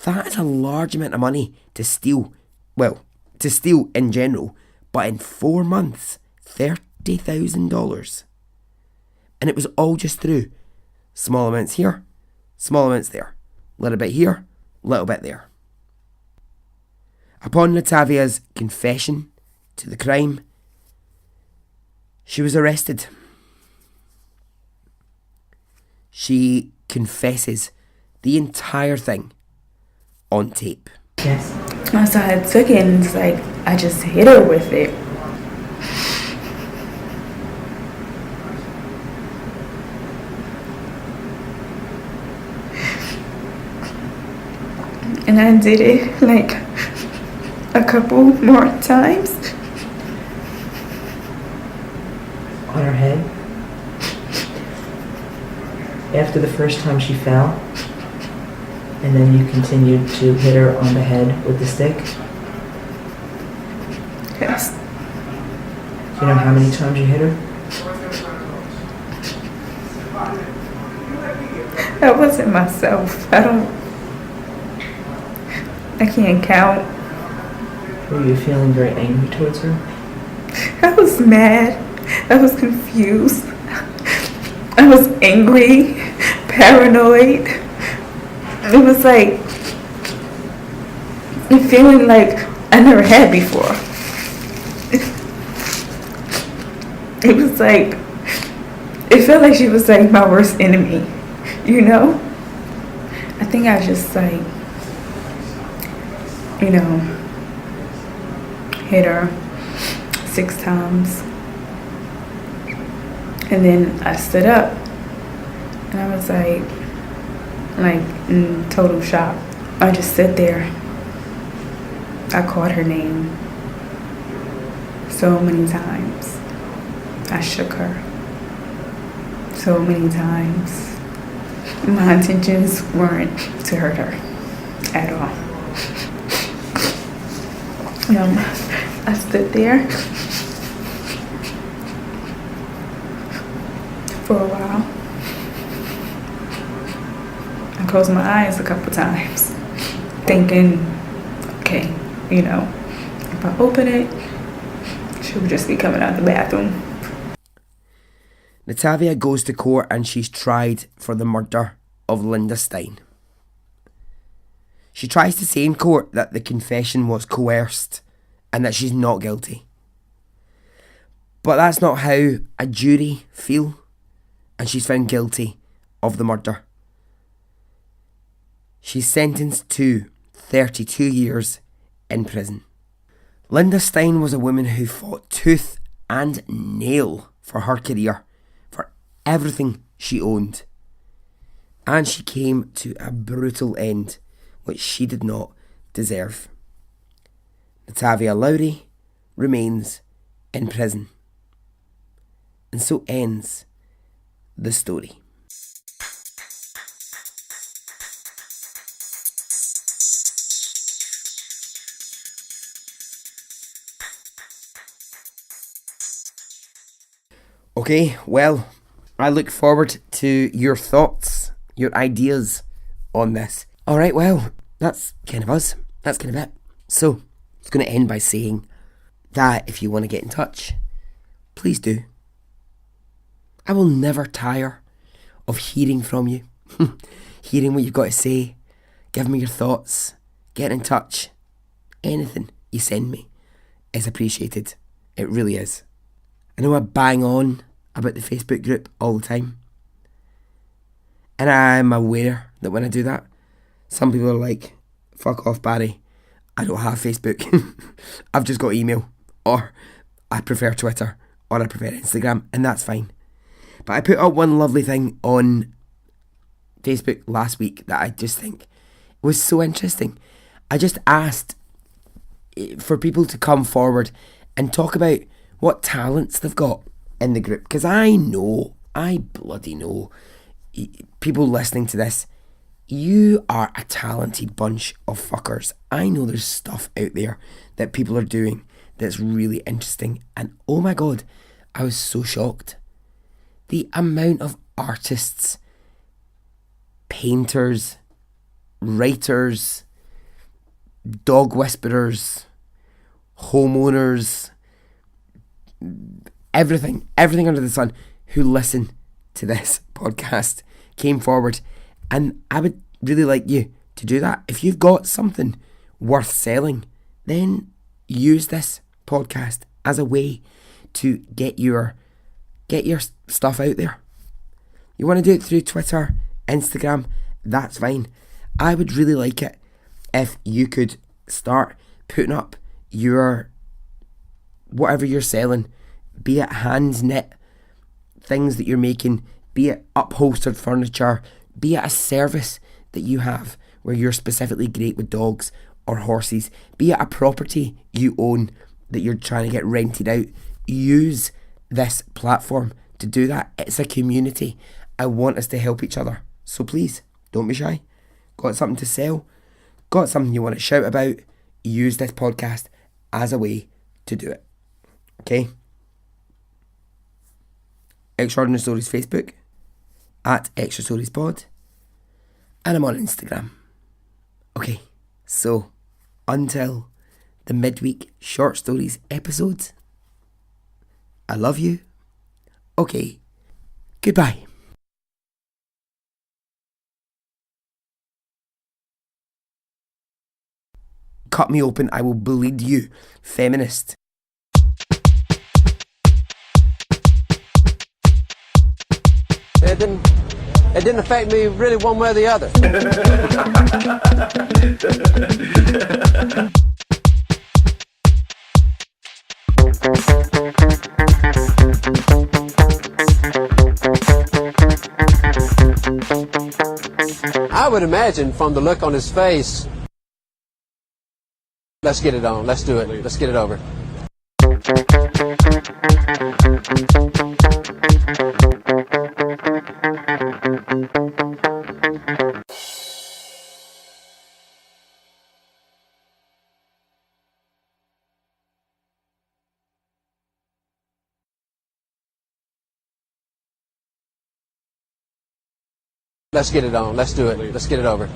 That is a large amount of money to steal. Well, to steal in general, but in 4 months, $30,000. And it was all just through small amounts here, small amounts there, little bit here, little bit there. Upon Natavia's confession to the crime, she was arrested. She confesses the entire thing on tape. Yes. So I took it and it's like, I just hit her with it. And I did it like a couple more times. On her head? After the first time she fell, and then you continued to hit her on the head with the stick? Yes. Do you know how many times you hit her? That wasn't myself. I can't count. Were you feeling very angry towards her? I was mad. I was confused. I was angry, paranoid. It was like a feeling like I never had before. It was like, it felt like she was like my worst enemy, you know? I think I just like, you know, hit her 6 times. And then I stood up and I was like in total shock. I just sat there. I called her name so many times. I shook her so many times. My intentions weren't to hurt her at all. I stood there for a while. I closed my eyes a couple times, thinking, okay, you know, if I open it, she would just be coming out the bathroom. Natavia goes to court and she's tried for the murder of Linda Stein. She tries to say in court that the confession was coerced and that she's not guilty. But that's not how a jury feel, and she's found guilty of the murder. She's sentenced to 32 years in prison. Linda Stein was a woman who fought tooth and nail for her career, for everything she owned. And she came to a brutal end, which she did not deserve. Natavia Lowry remains in prison. And so ends the story. Okay, well, I look forward to your thoughts, your ideas on this. Alright, well, that's kind of us. That's kind of it. So, it's going to end by saying that if you want to get in touch, please do. I will never tire of hearing from you, hearing what you've got to say, give me your thoughts, get in touch. Anything you send me is appreciated. It really is. I know I bang on about the Facebook group all the time, and I'm aware that when I do that, some people are like, fuck off, Barry, I don't have Facebook. I've just got email, or I prefer Twitter, or I prefer Instagram, and that's fine. But I put up one lovely thing on Facebook last week that I just think was so interesting. I just asked for people to come forward and talk about what talents they've got in the group. Because I bloody know, people listening to this, you are a talented bunch of fuckers. I know there's stuff out there that people are doing that's really interesting. And oh my God, I was so shocked. The amount of artists, painters, writers, dog whisperers, homeowners, everything under the sun who listen to this podcast came forward. And I would really like you to do that. If you've got something worth selling, then use this podcast as a way to get your stuff out there. You want to do it through Twitter, Instagram, that's fine. I would really like it if you could start putting up your whatever you're selling, be it hand knit things that you're making, be it upholstered furniture, be it a service that you have where you're specifically great with dogs or horses, be it a property you own that you're trying to get rented out. Use this platform to do that. It's a community. I want us to help each other. So please, don't be shy. Got something to sell? Got something you want to shout about? Use this podcast as a way to do it. Okay? Extraordinary Stories Facebook, at Extra Stories Pod, and I'm on Instagram. Okay, so until the midweek short stories episodes, I love you. Okay, goodbye. Cut me open, I will bleed you, feminist. It didn't affect me really one way or the other. I would imagine from the look on his face, let's get it on, let's do it, let's get it over. Let's get it on, let's do it, let's get it over.